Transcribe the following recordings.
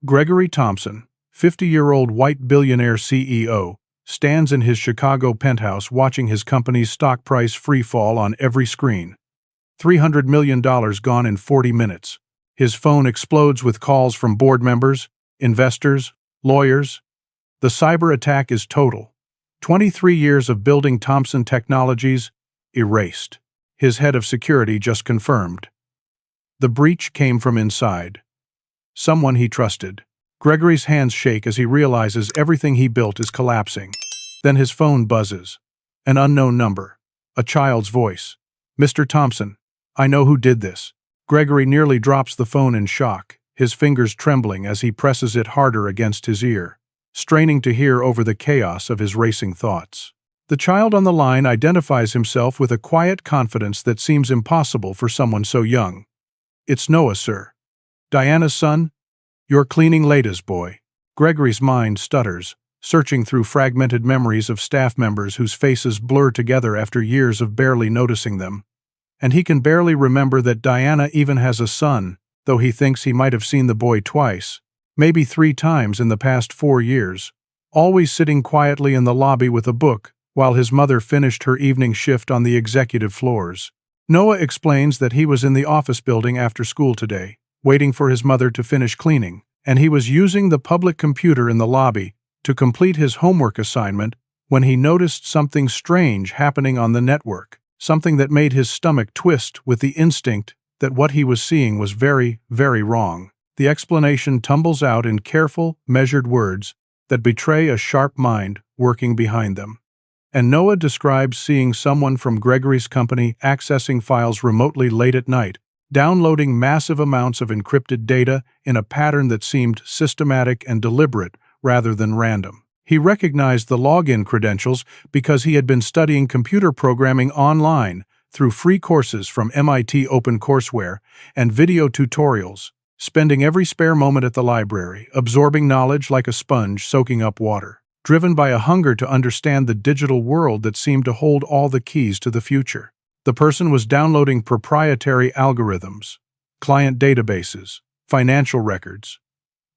Gregory Thompson, 50-year-old white billionaire CEO, stands in his Chicago penthouse watching his company's stock price freefall on every screen. $300 million gone in 40 minutes. His phone explodes with calls from board members, investors, lawyers. The cyber attack is total. 23 years of building Thompson Technologies erased. His head of security just confirmed. The breach came from inside. Someone he trusted. Gregory's hands shake as he realizes everything he built is collapsing. Then his phone buzzes. An unknown number. A child's voice. "Mr. Thompson, I know who did this." Gregory nearly drops the phone in shock, his fingers trembling as he presses it harder against his ear, straining to hear over the chaos of his racing thoughts. The child on the line identifies himself with a quiet confidence that seems impossible for someone so young. "It's Noah, sir. Diana's son? You're cleaning Lada's boy." Gregory's mind stutters, searching through fragmented memories of staff members whose faces blur together after years of barely noticing them. And he can barely remember that Diana even has a son, though he thinks he might have seen the boy twice, maybe 3 times in the past 4 years, always sitting quietly in the lobby with a book while his mother finished her evening shift on the executive floors. Noah explains that he was in the office building after school today, waiting for his mother to finish cleaning, and he was using the public computer in the lobby to complete his homework assignment when he noticed something strange happening on the network, something that made his stomach twist with the instinct that what he was seeing was very, very wrong. The explanation tumbles out in careful, measured words that betray a sharp mind working behind them. And Noah describes seeing someone from Gregory's company accessing files remotely late at night, downloading massive amounts of encrypted data in a pattern that seemed systematic and deliberate rather than random. He recognized the login credentials because he had been studying computer programming online through free courses from MIT OpenCourseWare and video tutorials, spending every spare moment at the library, absorbing knowledge like a sponge soaking up water, driven by a hunger to understand the digital world that seemed to hold all the keys to the future. The person was downloading proprietary algorithms, client databases, financial records,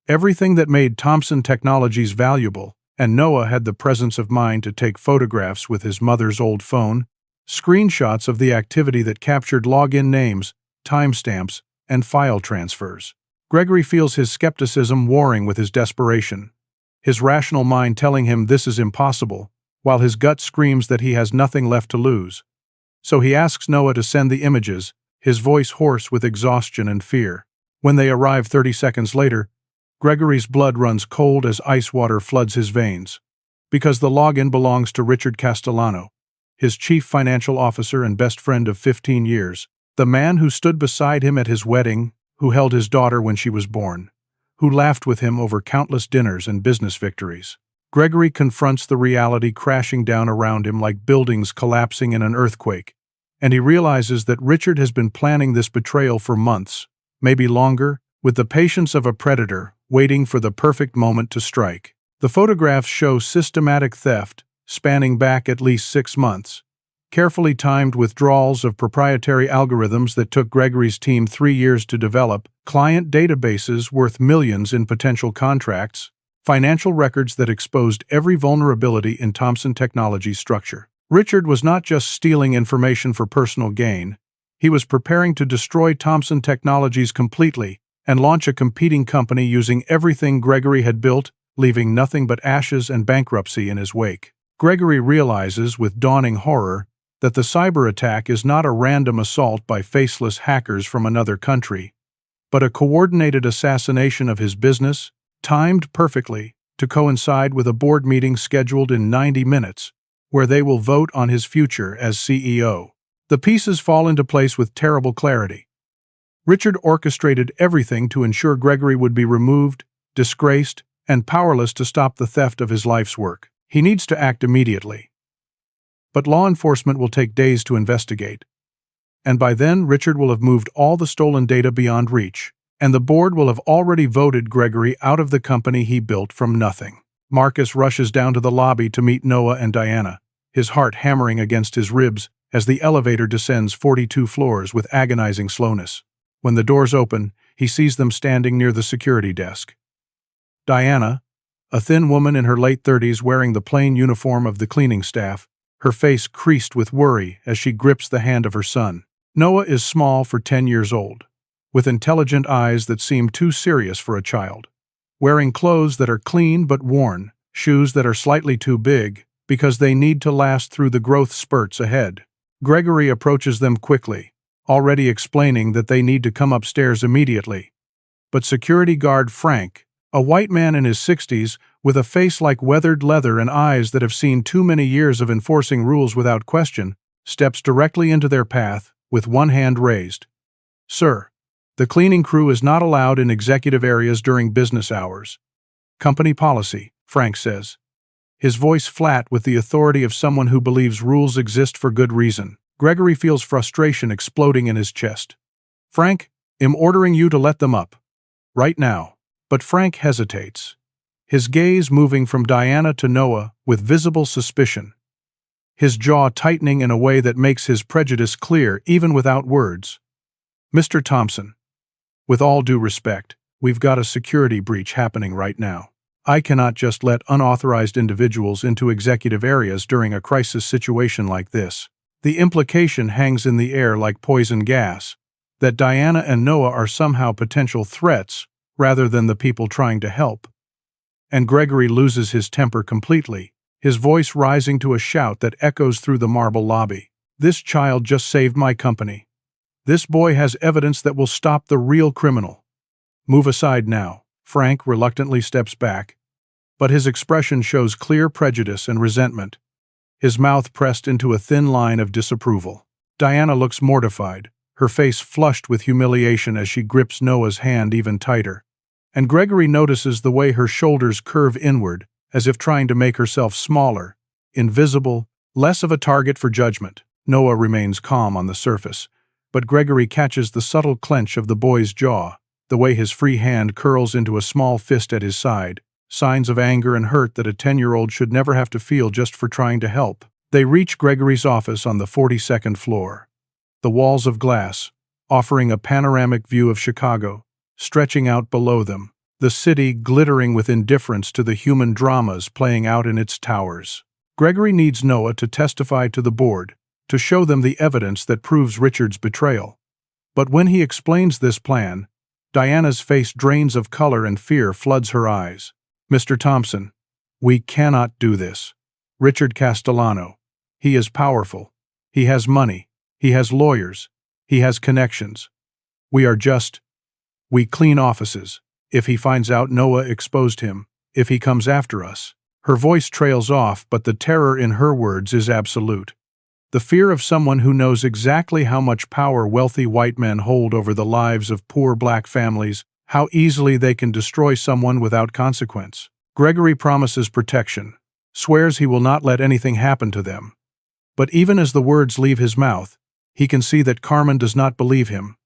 everything that made Thompson Technologies valuable, and Noah had the presence of mind to take photographs with his mother's old phone, screenshots of the activity that captured login names, timestamps, and file transfers. Gregory feels his skepticism warring with his desperation, his rational mind telling him this is impossible, while his gut screams that he has nothing left to lose. So he asks Noah to send the images, his voice hoarse with exhaustion and fear. When they arrive 30 seconds later, Gregory's blood runs cold as ice water floods his veins. Because the login belongs to Richard Castellano, his chief financial officer and best friend of 15 years, the man who stood beside him at his wedding, who held his daughter when she was born, who laughed with him over countless dinners and business victories. Gregory confronts the reality crashing down around him like buildings collapsing in an earthquake, and he realizes that Richard has been planning this betrayal for months, maybe longer, with the patience of a predator, waiting for the perfect moment to strike. The photographs show systematic theft, spanning back at least 6 months, carefully timed withdrawals of proprietary algorithms that took Gregory's team 3 years to develop, client databases worth millions in potential contracts, financial records that exposed every vulnerability in Thompson Technologies' structure. Richard was not just stealing information for personal gain, he was preparing to destroy Thompson Technologies completely and launch a competing company using everything Gregory had built, leaving nothing but ashes and bankruptcy in his wake. Gregory realizes with dawning horror that the cyber attack is not a random assault by faceless hackers from another country, but a coordinated assassination of his business, timed perfectly to coincide with a board meeting scheduled in 90 minutes, where they will vote on his future as CEO. The pieces fall into place with terrible clarity. Richard orchestrated everything to ensure Gregory would be removed, disgraced, and powerless to stop the theft of his life's work. He needs to act immediately. But law enforcement will take days to investigate. And by then, Richard will have moved all the stolen data beyond reach, and the board will have already voted Gregory out of the company he built from nothing. Marcus rushes down to the lobby to meet Noah and Diana, his heart hammering against his ribs as the elevator descends 42 floors with agonizing slowness. When the doors open, he sees them standing near the security desk. Diana, a thin woman in her late 30s wearing the plain uniform of the cleaning staff, her face creased with worry as she grips the hand of her son. Noah is small for 10 years old, with intelligent eyes that seem too serious for a child. Wearing clothes that are clean but worn, shoes that are slightly too big because they need to last through the growth spurts ahead. Gregory approaches them quickly, already explaining that they need to come upstairs immediately. But security guard Frank, a white man in his 60s with a face like weathered leather and eyes that have seen too many years of enforcing rules without question, steps directly into their path with one hand raised. "Sir, the cleaning crew is not allowed in executive areas during business hours. Company policy," Frank says, his voice flat with the authority of someone who believes rules exist for good reason. Gregory feels frustration exploding in his chest. "Frank, I'm ordering you to let them up. Right now." But Frank hesitates, his gaze moving from Diana to Noah with visible suspicion, his jaw tightening in a way that makes his prejudice clear even without words. "Mr. Thompson, with all due respect, we've got a security breach happening right now. I cannot just let unauthorized individuals into executive areas during a crisis situation like this." The implication hangs in the air like poison gas, that Diana and Noah are somehow potential threats rather than the people trying to help. And Gregory loses his temper completely, his voice rising to a shout that echoes through the marble lobby. "This child just saved my company. This boy has evidence that will stop the real criminal. Move aside now." Frank reluctantly steps back, but his expression shows clear prejudice and resentment, his mouth pressed into a thin line of disapproval. Diana looks mortified, her face flushed with humiliation as she grips Noah's hand even tighter. And Gregory notices the way her shoulders curve inward, as if trying to make herself smaller, invisible, less of a target for judgment. Noah remains calm on the surface, but Gregory catches the subtle clench of the boy's jaw, the way his free hand curls into a small fist at his side, signs of anger and hurt that a 10-year-old should never have to feel just for trying to help. They reach Gregory's office on the 42nd floor. The walls of glass, offering a panoramic view of Chicago, stretching out below them, the city glittering with indifference to the human dramas playing out in its towers. Gregory needs Noah to testify to the board, to show them the evidence that proves Richard's betrayal. But when he explains this plan, Diana's face drains of color and fear floods her eyes. "Mr. Thompson, we cannot do this. Richard Castellano, he is powerful. He has money. He has lawyers. He has connections. We clean offices. If he finds out Noah exposed him, if he comes after us." Her voice trails off, but the terror in her words is absolute. The fear of someone who knows exactly how much power wealthy white men hold over the lives of poor black families, how easily they can destroy someone without consequence. Gregory promises protection, swears he will not let anything happen to them. But even as the words leave his mouth, he can see that Carmen does not believe him,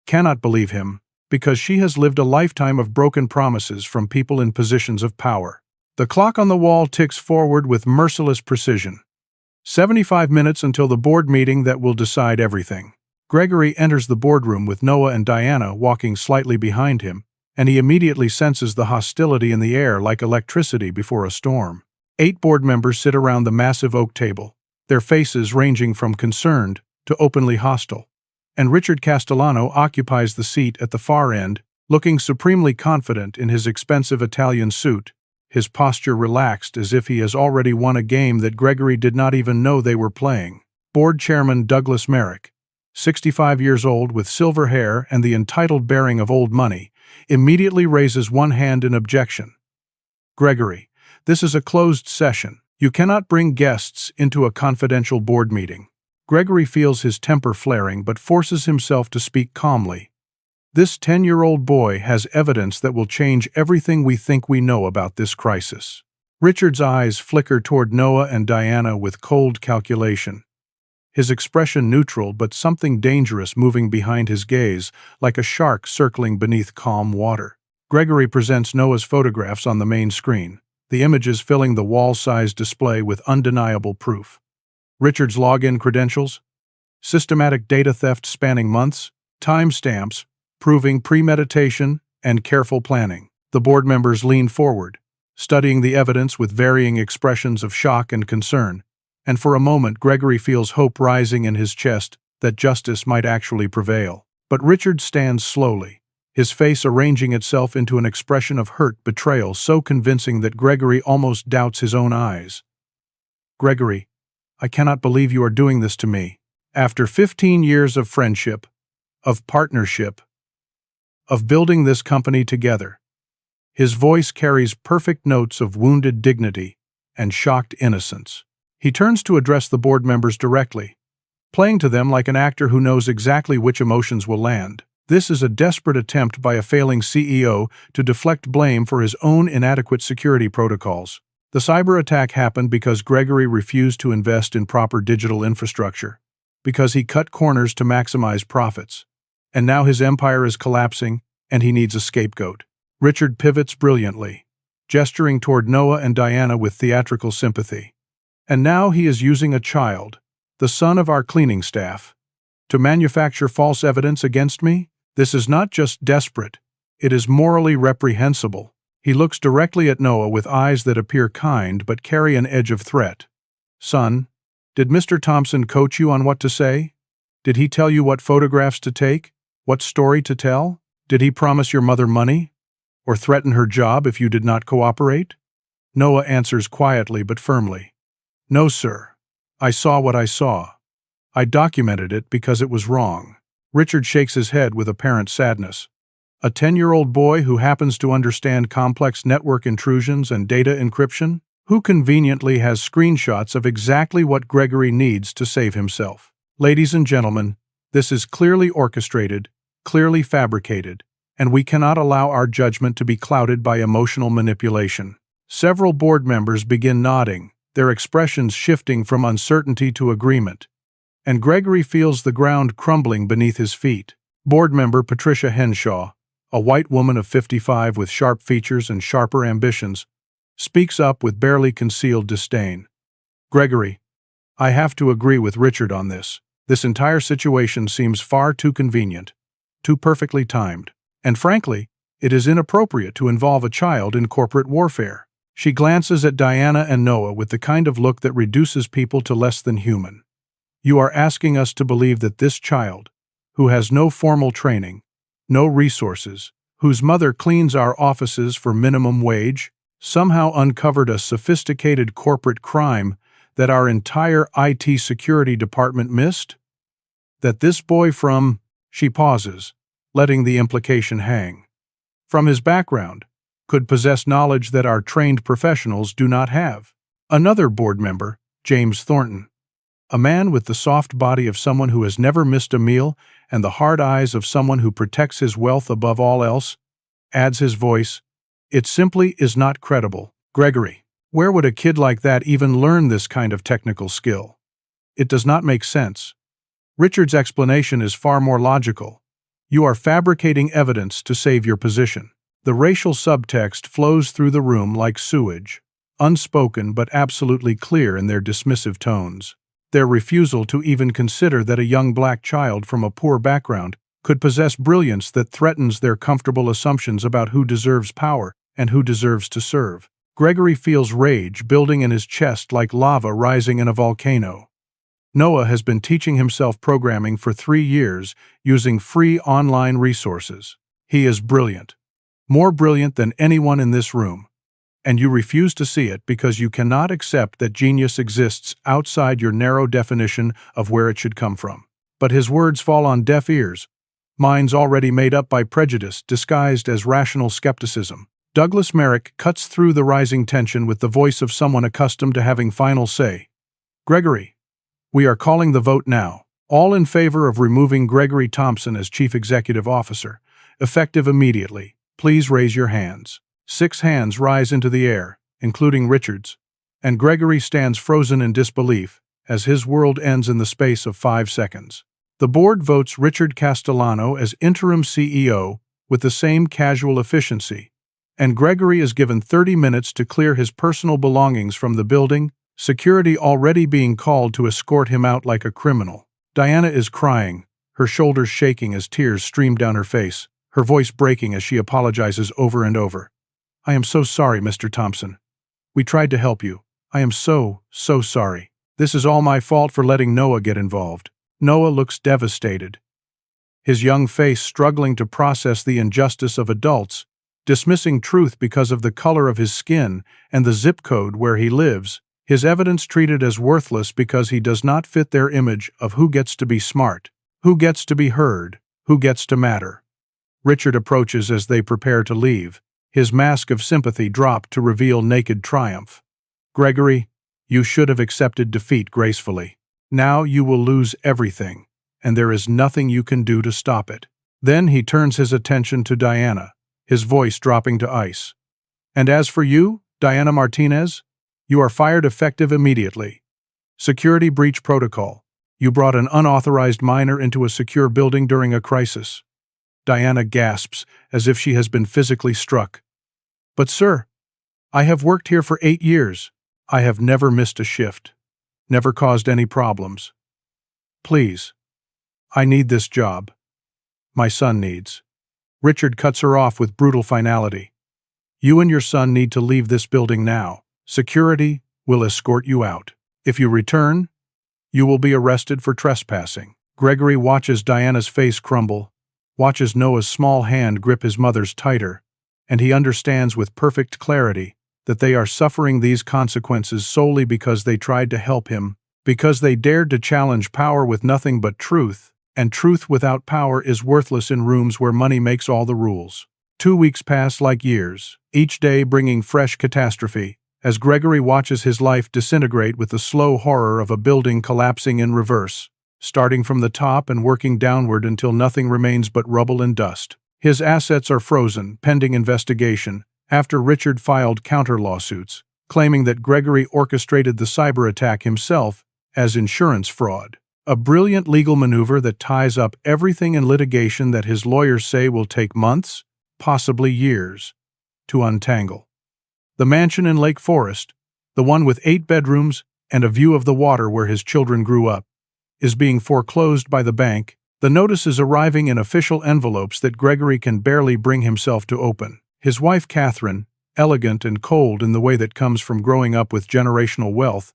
cannot believe him, because she has lived a lifetime of broken promises from people in positions of power. The clock on the wall ticks forward with merciless precision. 75 minutes until the board meeting that will decide everything. Gregory enters the boardroom with Noah and Diana walking slightly behind him, and he immediately senses the hostility in the air like electricity before a storm. 8 board members sit around the massive oak table, their faces ranging from concerned to openly hostile. And Richard Castellano occupies the seat at the far end, looking supremely confident in his expensive Italian suit, his posture relaxed as if he has already won a game that Gregory did not even know they were playing. Board Chairman Douglas Merrick, 65 years old with silver hair and the entitled bearing of old money, immediately raises one hand in objection. "Gregory, this is a closed session. You cannot bring guests into a confidential board meeting." Gregory feels his temper flaring but forces himself to speak calmly. "This 10-year-old boy has evidence that will change everything we think we know about this crisis." Richard's eyes flicker toward Noah and Diana with cold calculation, his expression neutral but something dangerous moving behind his gaze, like a shark circling beneath calm water. Gregory presents Noah's photographs on the main screen, the images filling the wall-sized display with undeniable proof. Richard's login credentials, systematic data theft spanning months, timestamps, proving premeditation and careful planning. The board members lean forward, studying the evidence with varying expressions of shock and concern, and for a moment Gregory feels hope rising in his chest that justice might actually prevail. But Richard stands slowly, his face arranging itself into an expression of hurt betrayal so convincing that Gregory almost doubts his own eyes. "Gregory, I cannot believe you are doing this to me. After 15 years of friendship, of partnership, of building this company together." His voice carries perfect notes of wounded dignity and shocked innocence. He turns to address the board members directly, playing to them like an actor who knows exactly which emotions will land. This is a desperate attempt by a failing CEO to deflect blame for his own inadequate security protocols. The cyber attack happened because Gregory refused to invest in proper digital infrastructure, because he cut corners to maximize profits. And now his empire is collapsing, and he needs a scapegoat. Richard pivots brilliantly, gesturing toward Noah and Diana with theatrical sympathy. "And now he is using a child, the son of our cleaning staff, to manufacture false evidence against me? This is not just desperate, it is morally reprehensible." He looks directly at Noah with eyes that appear kind but carry an edge of threat. "Son, did Mr. Thompson coach you on what to say? Did he tell you what photographs to take? What story to tell? Did he promise your mother money? Or threaten her job if you did not cooperate?" Noah answers quietly but firmly. "No, sir. I saw what I saw. I documented it because it was wrong." Richard shakes his head with apparent sadness. A 10-year-old boy who happens to understand complex network intrusions and data encryption? Who conveniently has screenshots of exactly what Gregory needs to save himself? Ladies and gentlemen, this is clearly orchestrated, clearly fabricated, and we cannot allow our judgment to be clouded by emotional manipulation. Several board members begin nodding, their expressions shifting from uncertainty to agreement, and Gregory feels the ground crumbling beneath his feet. Board member Patricia Henshaw, a white woman of 55 with sharp features and sharper ambitions, speaks up with barely concealed disdain. "Gregory, I have to agree with Richard on this. This entire situation seems far too convenient, too perfectly timed, and frankly, it is inappropriate to involve a child in corporate warfare." She glances at Diana and Noah with the kind of look that reduces people to less than human. "You are asking us to believe that this child, who has no formal training, no resources, whose mother cleans our offices for minimum wage, somehow uncovered a sophisticated corporate crime that our entire IT security department missed? That this boy from—" She pauses, letting the implication hang. "From his background, could possess knowledge that our trained professionals do not have." Another board member, James Thornton, a man with the soft body of someone who has never missed a meal and the hard eyes of someone who protects his wealth above all else, adds his voice, "It simply is not credible. Gregory, where would a kid like that even learn this kind of technical skill? It does not make sense." Richard's explanation is far more logical. "You are fabricating evidence to save your position." The racial subtext flows through the room like sewage, unspoken but absolutely clear in their dismissive tones. Their refusal to even consider that a young black child from a poor background could possess brilliance that threatens their comfortable assumptions about who deserves power and who deserves to serve. Gregory feels rage building in his chest like lava rising in a volcano. Noah has been teaching himself programming for 3 years using free online resources. He is brilliant. More brilliant than anyone in this room. And you refuse to see it because you cannot accept that genius exists outside your narrow definition of where it should come from. But his words fall on deaf ears, minds already made up by prejudice disguised as rational skepticism. Douglas Merrick cuts through the rising tension with the voice of someone accustomed to having final say. "Gregory, we are calling the vote now. All in favor of removing Gregory Thompson as Chief Executive Officer, effective immediately, please raise your hands." 6 hands rise into the air, including Richard's, and Gregory stands frozen in disbelief as his world ends in the space of 5 seconds. The board votes Richard Castellano as interim CEO with the same casual efficiency, and Gregory is given 30 minutes to clear his personal belongings from the building, security already being called to escort him out like a criminal. Diana is crying, her shoulders shaking as tears stream down her face, her voice breaking as she apologizes over and over. I am so sorry, Mr. Thompson. We tried to help you. I am so sorry. This is all my fault for letting Noah get involved. Noah looks devastated, his young face struggling to process the injustice of adults, dismissing truth because of the color of his skin and the zip code where he lives, his evidence treated as worthless because he does not fit their image of who gets to be smart, who gets to be heard, who gets to matter. Richard approaches as they prepare to leave, his mask of sympathy dropped to reveal naked triumph. Gregory, you should have accepted defeat gracefully. Now you will lose everything, and there is nothing you can do to stop it. Then he turns his attention to Diana, his voice dropping to ice. And as for you, Diana Martinez, you are fired effective immediately. Security breach protocol. You brought an unauthorized minor into a secure building during a crisis. Diana gasps as if she has been physically struck. But sir, I have worked here for 8 years. I have never missed a shift. Never caused any problems. Please. I need this job. My son needs. Richard cuts her off with brutal finality. You and your son need to leave this building now. Security will escort you out. If you return, you will be arrested for trespassing. Gregory watches Diana's face crumble, watches Noah's small hand grip his mother's tighter, and he understands with perfect clarity that they are suffering these consequences solely because they tried to help him, because they dared to challenge power with nothing but truth, and truth without power is worthless in rooms where money makes all the rules. 2 weeks pass like years, each day bringing fresh catastrophe, as Gregory watches his life disintegrate with the slow horror of a building collapsing in reverse, starting from the top and working downward until nothing remains but rubble and dust. His assets are frozen, pending investigation, after Richard filed counter-lawsuits, claiming that Gregory orchestrated the cyber attack himself as insurance fraud. A brilliant legal maneuver that ties up everything in litigation that his lawyers say will take months, possibly years, to untangle. The mansion in Lake Forest, the one with 8 bedrooms and a view of the water where his children grew up, is being foreclosed by the bank, the notices arriving in official envelopes that Gregory can barely bring himself to open. His wife Catherine, elegant and cold in the way that comes from growing up with generational wealth,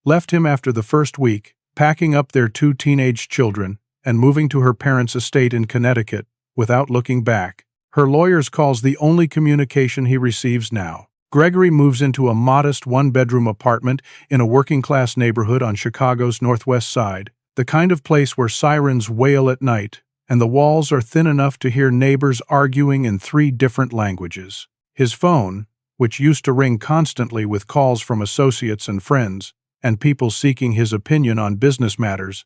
left him after the first week, packing up their 2 teenage children and moving to her parents' estate in Connecticut without looking back. Her lawyers calls the only communication he receives now. Gregory moves into a modest 1-bedroom apartment in a working-class neighborhood on Chicago's northwest side, the kind of place where sirens wail at night, and the walls are thin enough to hear neighbors arguing in 3 different languages. His phone, which used to ring constantly with calls from associates and friends, and people seeking his opinion on business matters,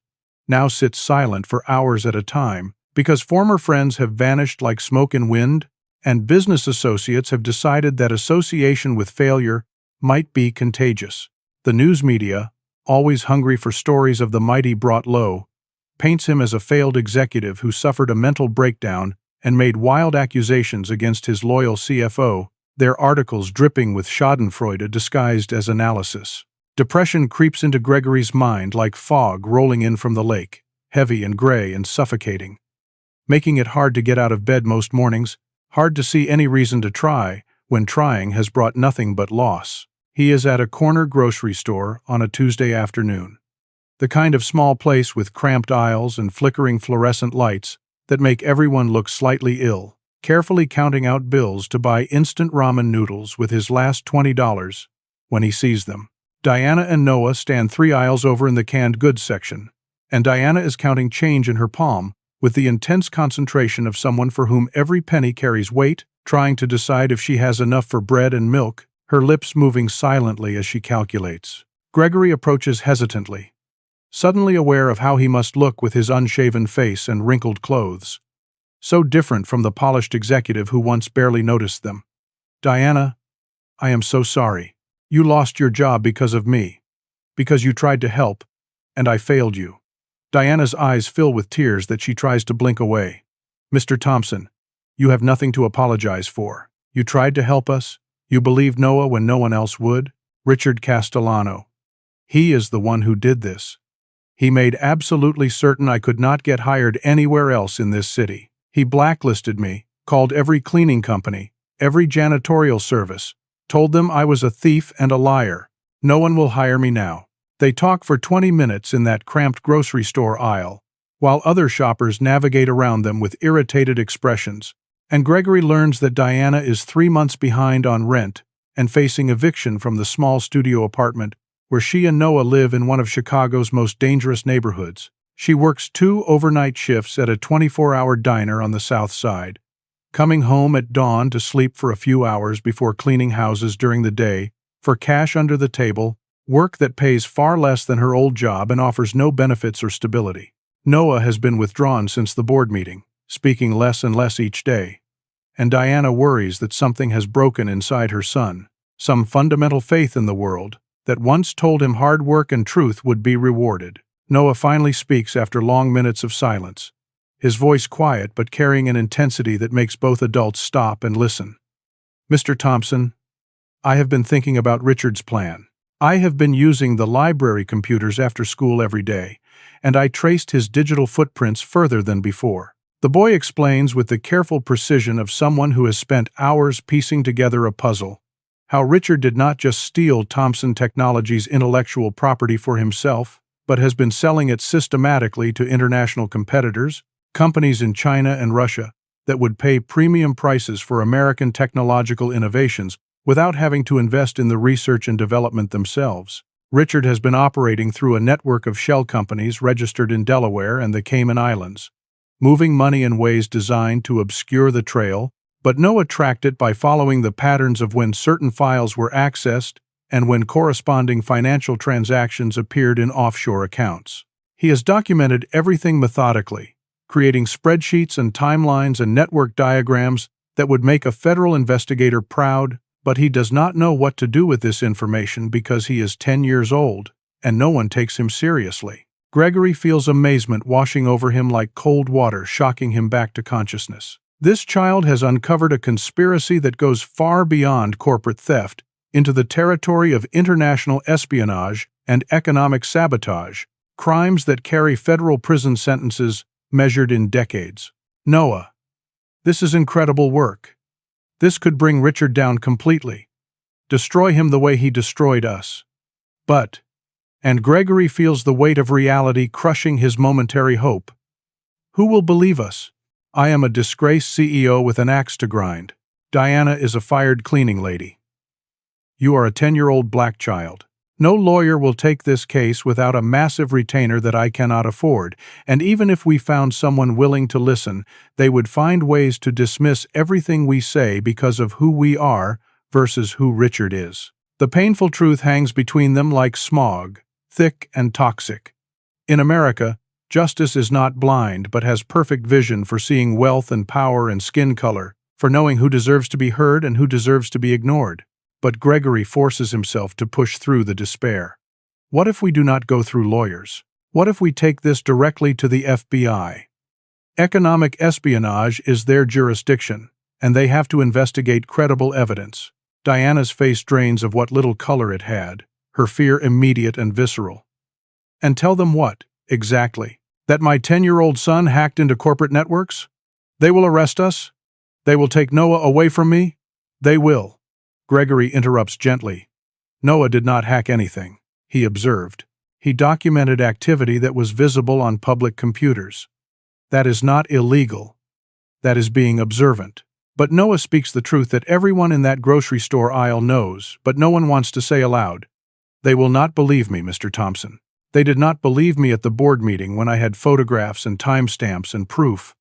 now sits silent for hours at a time, because former friends have vanished like smoke and wind, and business associates have decided that association with failure might be contagious. The news media, always hungry for stories of the mighty brought low, paints him as a failed executive who suffered a mental breakdown and made wild accusations against his loyal CFO, their articles dripping with schadenfreude disguised as analysis. Depression creeps into Gregory's mind like fog rolling in from the lake, heavy and gray and suffocating, making it hard to get out of bed most mornings, hard to see any reason to try when trying has brought nothing but loss. He is at a corner grocery store on a Tuesday afternoon, the kind of small place with cramped aisles and flickering fluorescent lights that make everyone look slightly ill, carefully counting out bills to buy instant ramen noodles with his last $20 when he sees them. Diana and Noah stand 3 aisles over in the canned goods section, and Diana is counting change in her palm with the intense concentration of someone for whom every penny carries weight, trying to decide if she has enough for bread and milk, her lips moving silently as she calculates. Gregory approaches hesitantly, suddenly aware of how he must look with his unshaven face and wrinkled clothes, so different from the polished executive who once barely noticed them. Diana, I am so sorry. You lost your job because of me, because you tried to help, and I failed you. Diana's eyes fill with tears that she tries to blink away. Mr. Thompson, you have nothing to apologize for. You tried to help us. You believed Noah when no one else would. Richard Castellano. He is the one who did this. He made absolutely certain I could not get hired anywhere else in this city. He blacklisted me, called every cleaning company, every janitorial service, told them I was a thief and a liar. No one will hire me now. They talk for 20 minutes in that cramped grocery store aisle, while other shoppers navigate around them with irritated expressions. And Gregory learns that Diana is 3 months behind on rent and facing eviction from the small studio apartment where she and Noah live in one of Chicago's most dangerous neighborhoods. She works 2 overnight shifts at a 24-hour diner on the South Side, coming home at dawn to sleep for a few hours before cleaning houses during the day for cash under the table, work that pays far less than her old job and offers no benefits or stability. Noah has been withdrawn since the board meeting, speaking less and less each day. And Diana worries that something has broken inside her son, some fundamental faith in the world that once told him hard work and truth would be rewarded. Noah finally speaks after long minutes of silence, his voice quiet but carrying an intensity that makes both adults stop and listen. "Mr. Thompson, I have been thinking about Richard's plan. I have been using the library computers after school every day, and I traced his digital footprints further than before." The boy explains with the careful precision of someone who has spent hours piecing together a puzzle how Richard did not just steal Thompson Technologies' intellectual property for himself, but has been selling it systematically to international competitors, companies in China and Russia, that would pay premium prices for American technological innovations without having to invest in the research and development themselves. Richard has been operating through a network of shell companies registered in Delaware and the Cayman Islands, moving money in ways designed to obscure the trail, but Noah tracked it by following the patterns of when certain files were accessed and when corresponding financial transactions appeared in offshore accounts. He has documented everything methodically, creating spreadsheets and timelines and network diagrams that would make a federal investigator proud, but he does not know what to do with this information because he is 10 years old, and no one takes him seriously. Gregory feels amazement washing over him like cold water, shocking him back to consciousness. This child has uncovered a conspiracy that goes far beyond corporate theft into the territory of international espionage and economic sabotage, crimes that carry federal prison sentences measured in decades. Noah, this is incredible work. This could bring Richard down completely, destroy him the way he destroyed us. And Gregory feels the weight of reality crushing his momentary hope. Who will believe us? I am a disgraced CEO with an axe to grind. Diana is a fired cleaning lady. You are a 10-year-old black child. No lawyer will take this case without a massive retainer that I cannot afford, and even if we found someone willing to listen, they would find ways to dismiss everything we say because of who we are versus who Richard is. The painful truth hangs between them like smog, thick and toxic. In America, justice is not blind but has perfect vision for seeing wealth and power and skin color, for knowing who deserves to be heard and who deserves to be ignored. But Gregory forces himself to push through the despair. What if we do not go through lawyers? What if we take this directly to the FBI? Economic espionage is their jurisdiction, and they have to investigate credible evidence. Diana's face drains of what little color it had, her fear immediate and visceral. And tell them what, exactly? That my 10-year-old son hacked into corporate networks? They will arrest us? They will take Noah away from me? They will. Gregory interrupts gently. Noah did not hack anything, he observed. He documented activity that was visible on public computers. That is not illegal. That is being observant. But Noah speaks the truth that everyone in that grocery store aisle knows, but no one wants to say aloud. They will not believe me, Mr. Thompson. They did not believe me at the board meeting when I had photographs and timestamps and proof.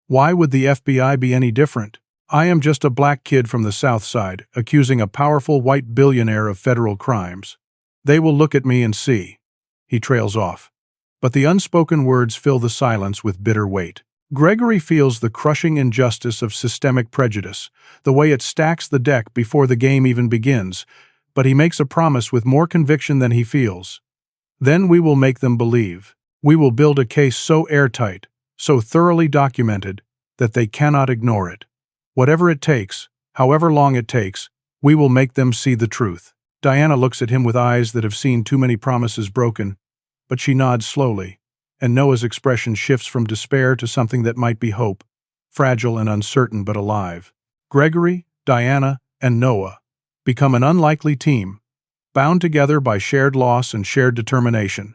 Why would the FBI be any different? I am just a black kid from the South Side, accusing a powerful white billionaire of federal crimes. They will look at me and see. He trails off. But the unspoken words fill the silence with bitter weight. Gregory feels the crushing injustice of systemic prejudice, the way it stacks the deck before the game even begins, but he makes a promise with more conviction than he feels. Then we will make them believe. We will build a case so airtight, so thoroughly documented, that they cannot ignore it. Whatever it takes, however long it takes, we will make them see the truth. Diana looks at him with eyes that have seen too many promises broken, but she nods slowly, and Noah's expression shifts from despair to something that might be hope, fragile and uncertain but alive. Gregory, Diana, and Noah become an unlikely team, bound together by shared loss and shared determination.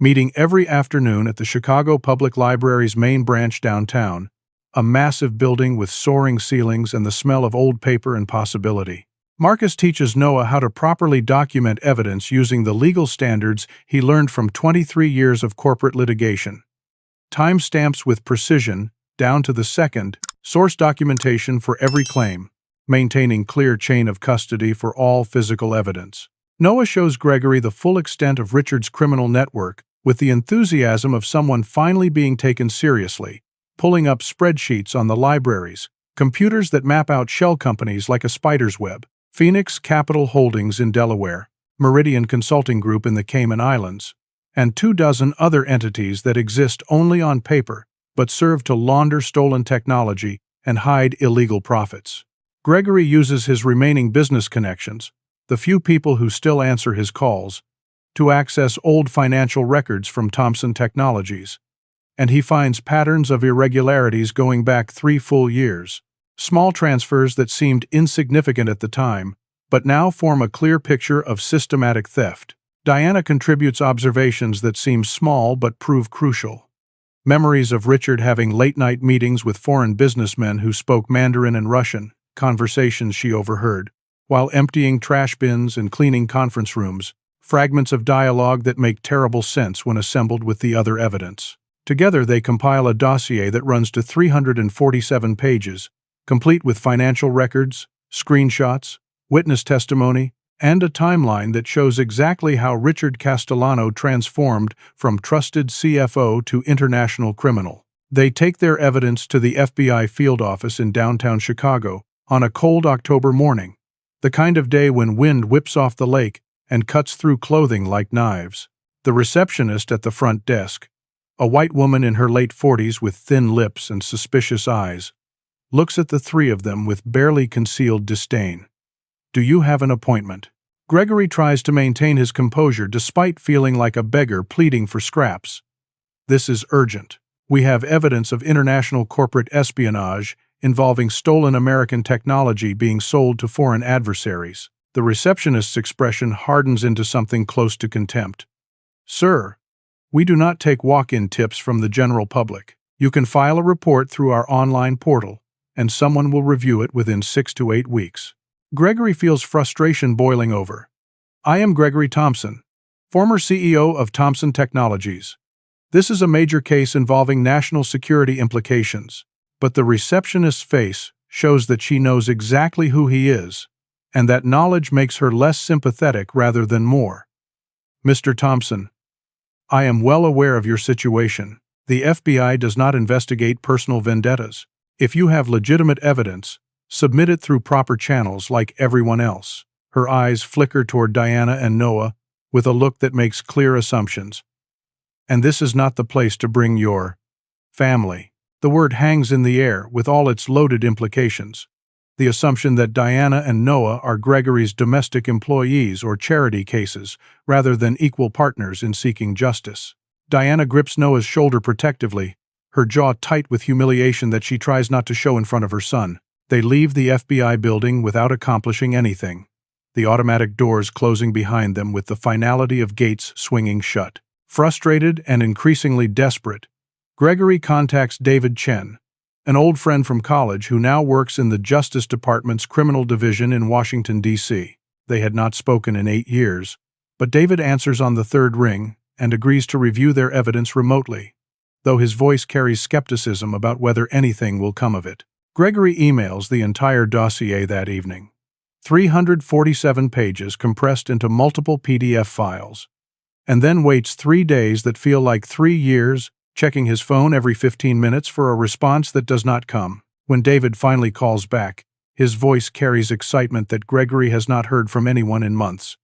Meeting every afternoon at the Chicago Public Library's main branch downtown, a massive building with soaring ceilings and the smell of old paper and possibility. Marcus teaches Noah how to properly document evidence using the legal standards he learned from 23 years of corporate litigation. Timestamps with precision, down to the second, source documentation for every claim, maintaining clear chain of custody for all physical evidence. Noah shows Gregory the full extent of Richard's criminal network with the enthusiasm of someone finally being taken seriously, pulling up spreadsheets on the libraries, computers that map out shell companies like a spider's web, Phoenix Capital Holdings in Delaware, Meridian Consulting Group in the Cayman Islands, and 24 other entities that exist only on paper but serve to launder stolen technology and hide illegal profits. Gregory uses his remaining business connections, the few people who still answer his calls, to access old financial records from Thompson Technologies, and he finds patterns of irregularities going back 3 full years. Small transfers that seemed insignificant at the time, but now form a clear picture of systematic theft. Diana contributes observations that seem small but prove crucial. Memories of Richard having late-night meetings with foreign businessmen who spoke Mandarin and Russian, conversations she overheard, while emptying trash bins and cleaning conference rooms, fragments of dialogue that make terrible sense when assembled with the other evidence. Together they compile a dossier that runs to 347 pages, complete with financial records, screenshots, witness testimony, and a timeline that shows exactly how Richard Castellano transformed from trusted CFO to international criminal. They take their evidence to the FBI field office in downtown Chicago on a cold October morning, the kind of day when wind whips off the lake and cuts through clothing like knives. The receptionist at the front desk, a white woman in her late 40s with thin lips and suspicious eyes, looks at the three of them with barely concealed disdain. "Do you have an appointment?" Gregory tries to maintain his composure despite feeling like a beggar pleading for scraps. "This is urgent. We have evidence of international corporate espionage involving stolen American technology being sold to foreign adversaries." The receptionist's expression hardens into something close to contempt. "Sir, we do not take walk-in tips from the general public. You can file a report through our online portal, and someone will review it within 6 to 8 weeks. Gregory feels frustration boiling over. "I am Gregory Thompson, former CEO of Thompson Technologies. This is a major case involving national security implications." But the receptionist's face shows that she knows exactly who he is, and that knowledge makes her less sympathetic rather than more. "Mr. Thompson, I am well aware of your situation. The FBI does not investigate personal vendettas. If you have legitimate evidence, submit it through proper channels like everyone else." Her eyes flicker toward Diana and Noah with a look that makes clear assumptions. "And this is not the place to bring your family." The word hangs in the air with all its loaded implications. The assumption that Diana and Noah are Gregory's domestic employees or charity cases, rather than equal partners in seeking justice. Diana grips Noah's shoulder protectively, her jaw tight with humiliation that she tries not to show in front of her son. They leave the FBI building without accomplishing anything, the automatic doors closing behind them with the finality of gates swinging shut. Frustrated and increasingly desperate, Gregory contacts David Chen, an old friend from college who now works in the Justice Department's Criminal Division in Washington, D.C. They had not spoken in 8 years, but David answers on the third ring and agrees to review their evidence remotely, though his voice carries skepticism about whether anything will come of it. Gregory emails the entire dossier that evening, 347 pages compressed into multiple PDF files, and then waits 3 days that feel like 3 years, checking his phone every 15 minutes for a response that does not come. When David finally calls back, his voice carries excitement that Gregory has not heard from anyone in months.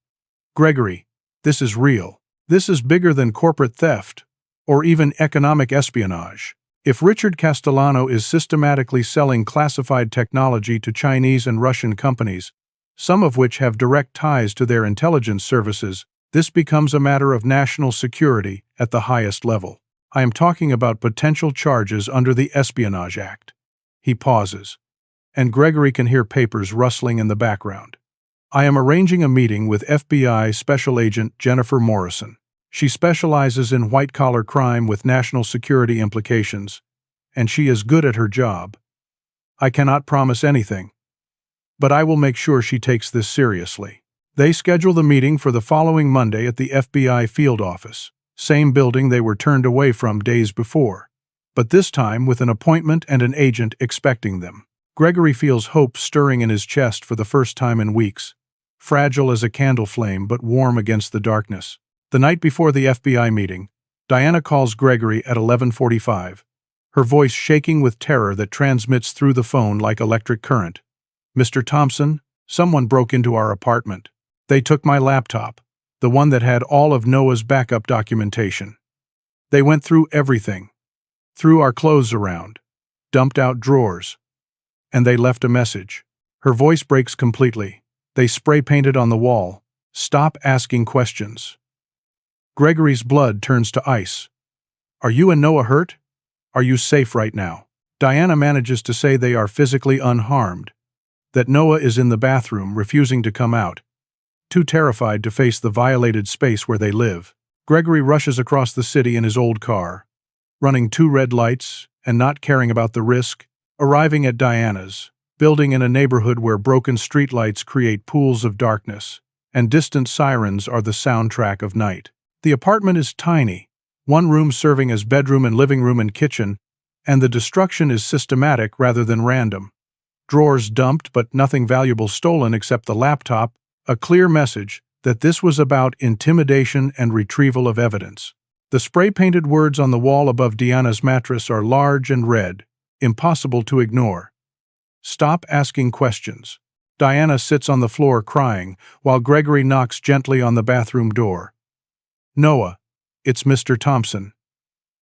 "Gregory, this is real. This is bigger than corporate theft, or even economic espionage. If Richard Castellano is systematically selling classified technology to Chinese and Russian companies, some of which have direct ties to their intelligence services, this becomes a matter of national security at the highest level. I am talking about potential charges under the Espionage Act." He pauses, and Gregory can hear papers rustling in the background. I am arranging a meeting with FBI Special Agent Jennifer Morrison. She specializes in white-collar crime with national security implications, and she is good at her job. I cannot promise anything, but I will make sure she takes this seriously. They schedule the meeting for the following Monday at the FBI field office, same building they were turned away from days before, but this time with an appointment and an agent expecting them. Gregory feels hope stirring in his chest for the first time in weeks, fragile as a candle flame but warm against the darkness. The night before the FBI meeting, Diana calls Gregory at 11:45, her voice shaking with terror that transmits through the phone like electric current. "Mr. Thompson, someone broke into our apartment. They took my laptop, the one that had all of Noah's backup documentation. They went through everything, threw our clothes around, dumped out drawers, and they left a message." Her voice breaks completely. "They spray-painted on the wall, 'Stop asking questions.'" Gregory's blood turns to ice. "Are you and Noah hurt? Are you safe right now?" Diana manages to say they are physically unharmed, that Noah is in the bathroom refusing to come out, too terrified to face the violated space where they live. Gregory rushes across the city in his old car, running 2 red lights and not caring about the risk, arriving at Diana's, building in a neighborhood where broken streetlights create pools of darkness, and distant sirens are the soundtrack of night. The apartment is tiny, one room serving as bedroom and living room and kitchen, and the destruction is systematic rather than random. Drawers dumped but nothing valuable stolen except the laptop, a clear message that this was about intimidation and retrieval of evidence. The spray-painted words on the wall above Diana's mattress are large and red, impossible to ignore. "Stop asking questions." Diana sits on the floor crying, while Gregory knocks gently on the bathroom door. "Noah, it's Mr. Thompson.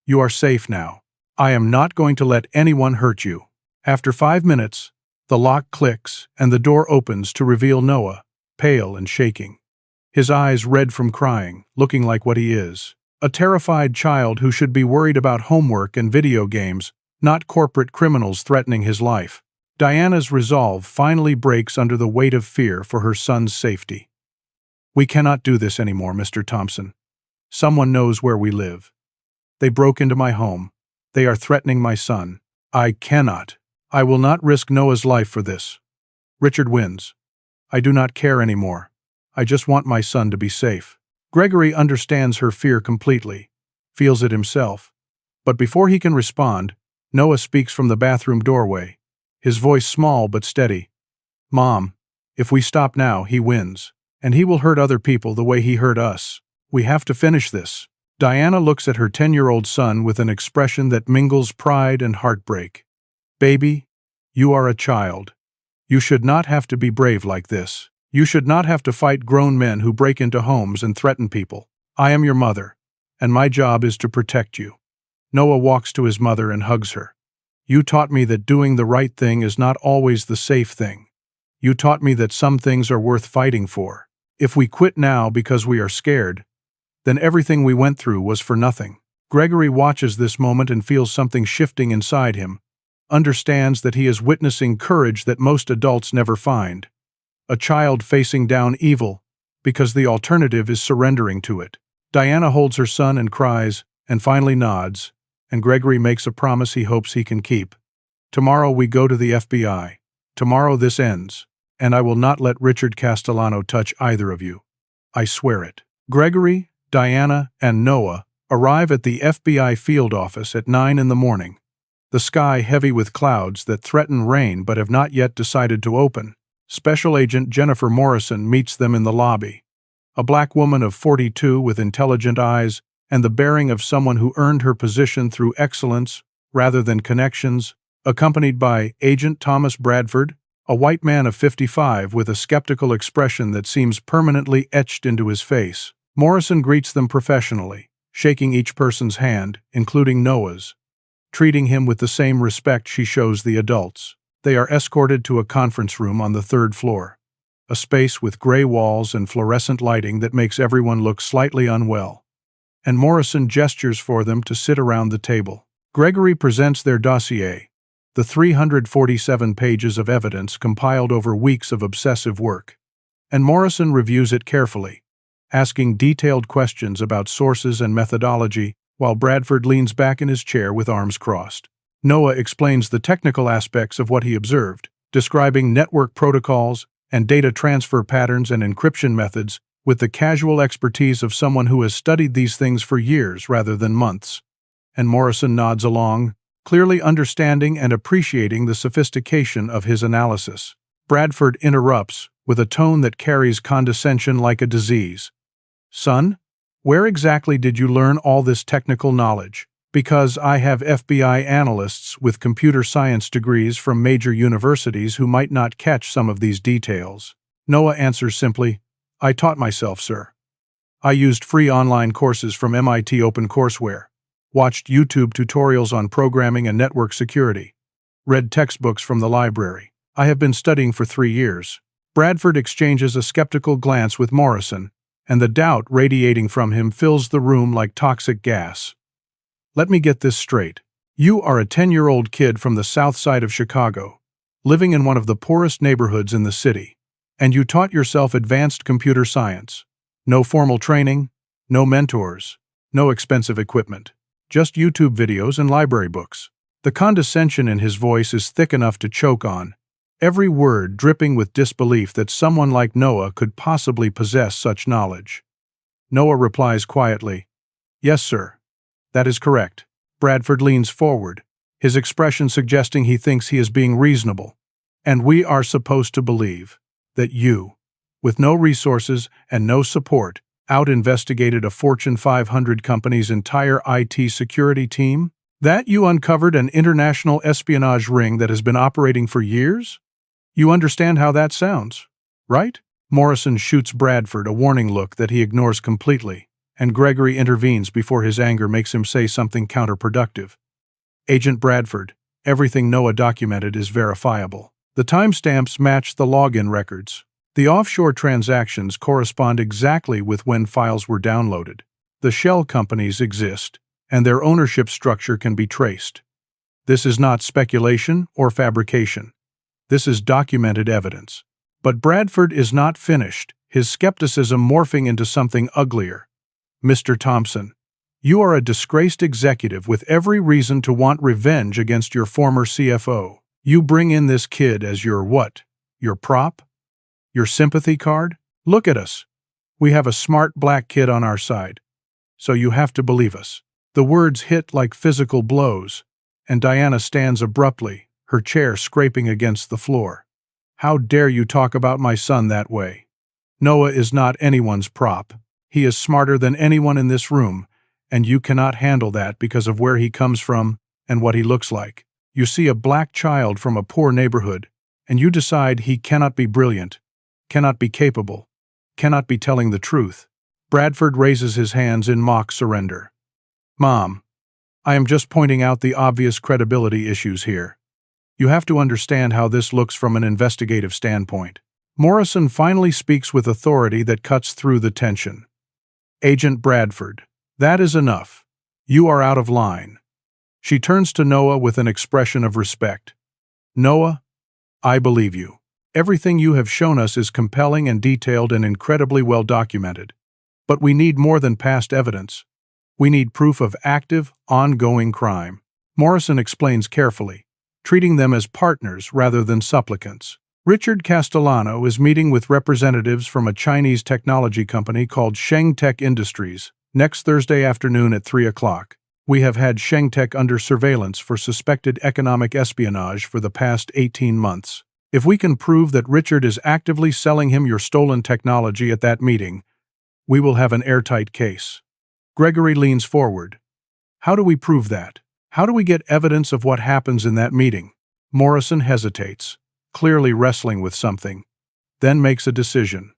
You are safe now. I am not going to let anyone hurt you." After 5 minutes, the lock clicks and the door opens to reveal Noah, pale and shaking. His eyes red from crying, looking like what he is, a terrified child who should be worried about homework and video games, not corporate criminals threatening his life. Diana's resolve finally breaks under the weight of fear for her son's safety. "We cannot do this anymore, Mr. Thompson. Someone knows where we live. They broke into my home. They are threatening my son. I cannot. I will not risk Noah's life for this. Richard wins. I do not care anymore. I just want my son to be safe." Gregory understands her fear completely, feels it himself. But before he can respond, Noah speaks from the bathroom doorway, his voice small but steady. "Mom, if we stop now, he wins, and he will hurt other people the way he hurt us. We have to finish this." Diana looks at her 10-year-old son with an expression that mingles pride and heartbreak. "Baby, you are a child. You should not have to be brave like this. You should not have to fight grown men who break into homes and threaten people. I am your mother, and my job is to protect you." Noah walks to his mother and hugs her. "You taught me that doing the right thing is not always the safe thing. You taught me that some things are worth fighting for. If we quit now because we are scared, then everything we went through was for nothing." Gregory watches this moment and feels something shifting inside him, understands that he is witnessing courage that most adults never find. A child facing down evil because the alternative is surrendering to it. Diana holds her son and cries, and finally nods, and Gregory makes a promise he hopes he can keep. "Tomorrow we go to the FBI. Tomorrow this ends, and I will not let Richard Castellano touch either of you. I swear it." Gregory, Diana, and Noah arrive at the FBI field office at 9 in the morning, the sky heavy with clouds that threaten rain but have not yet decided to open. Special Agent Jennifer Morrison meets them in the lobby, a black woman of 42 with intelligent eyes and the bearing of someone who earned her position through excellence rather than connections, accompanied by Agent Thomas Bradford, a white man of 55 with a skeptical expression that seems permanently etched into his face. Morrison greets them professionally, shaking each person's hand, including Noah's, treating him with the same respect she shows the adults. They are escorted to a conference room on the 3rd floor, a space with gray walls and fluorescent lighting that makes everyone look slightly unwell, and Morrison gestures for them to sit around the table. Gregory presents their dossier, the 347 pages of evidence compiled over weeks of obsessive work. And Morrison reviews it carefully, asking detailed questions about sources and methodology, while Bradford leans back in his chair with arms crossed. Noah explains the technical aspects of what he observed, describing network protocols and data transfer patterns and encryption methods with the casual expertise of someone who has studied these things for years rather than months. And Morrison nods along, clearly understanding and appreciating the sophistication of his analysis. Bradford interrupts, with a tone that carries condescension like a disease. "Son, where exactly did you learn all this technical knowledge? Because I have FBI analysts with computer science degrees from major universities who might not catch some of these details." Noah answers simply, "I taught myself, sir. I used free online courses from MIT OpenCourseWare, watched YouTube tutorials on programming and network security, read textbooks from the library. I have been studying for 3 years. Bradford exchanges a skeptical glance with Morrison, and the doubt radiating from him fills the room like toxic gas. "Let me get this straight. You are a 10-year-old kid from the south side of Chicago, living in one of the poorest neighborhoods in the city, and you taught yourself advanced computer science. No formal training, no mentors, no expensive equipment, just YouTube videos and library books." The condescension in his voice is thick enough to choke on, every word dripping with disbelief that someone like Noah could possibly possess such knowledge. Noah replies quietly, "Yes, sir. That is correct." Bradford leans forward, his expression suggesting he thinks he is being reasonable. "And we are supposed to believe that you, with no resources and no support, out-investigated a Fortune 500 company's entire IT security team? That you uncovered an international espionage ring that has been operating for years? You understand how that sounds, right?" Morrison shoots Bradford a warning look that he ignores completely, and Gregory intervenes before his anger makes him say something counterproductive. "Agent Bradford, everything Noah documented is verifiable. The timestamps match the login records. The offshore transactions correspond exactly with when files were downloaded. The shell companies exist, and their ownership structure can be traced. This is not speculation or fabrication. This is documented evidence." But Bradford is not finished, his skepticism morphing into something uglier. "Mr. Thompson, you are a disgraced executive with every reason to want revenge against your former CFO. You bring in this kid as your what? Your prop? Your sympathy card? Look at us. We have a smart black kid on our side. So you have to believe us." The words hit like physical blows, and Diana stands abruptly, her chair scraping against the floor. "How dare you talk about my son that way? Noah is not anyone's prop. He is smarter than anyone in this room, and you cannot handle that because of where he comes from and what he looks like. You see a black child from a poor neighborhood, and you decide he cannot be brilliant, cannot be capable, cannot be telling the truth." Bradford raises his hands in mock surrender. "Mom, I am just pointing out the obvious credibility issues here. You have to understand how this looks from an investigative standpoint." Morrison finally speaks with authority that cuts through the tension. "Agent Bradford, that is enough. You are out of line." She turns to Noah with an expression of respect. "Noah, I believe you. Everything you have shown us is compelling and detailed and incredibly well documented. But we need more than past evidence. We need proof of active, ongoing crime." Morrison explains carefully, treating them as partners rather than supplicants. "Richard Castellano is meeting with representatives from a Chinese technology company called Sheng Tech Industries next Thursday afternoon at 3 o'clock. We have had Sheng Tech under surveillance for suspected economic espionage for the past 18 months. If we can prove that Richard is actively selling him your stolen technology at that meeting, we will have an airtight case." Gregory leans forward. "How do we prove that? How do we get evidence of what happens in that meeting?" Morrison hesitates, clearly wrestling with something, then makes a decision.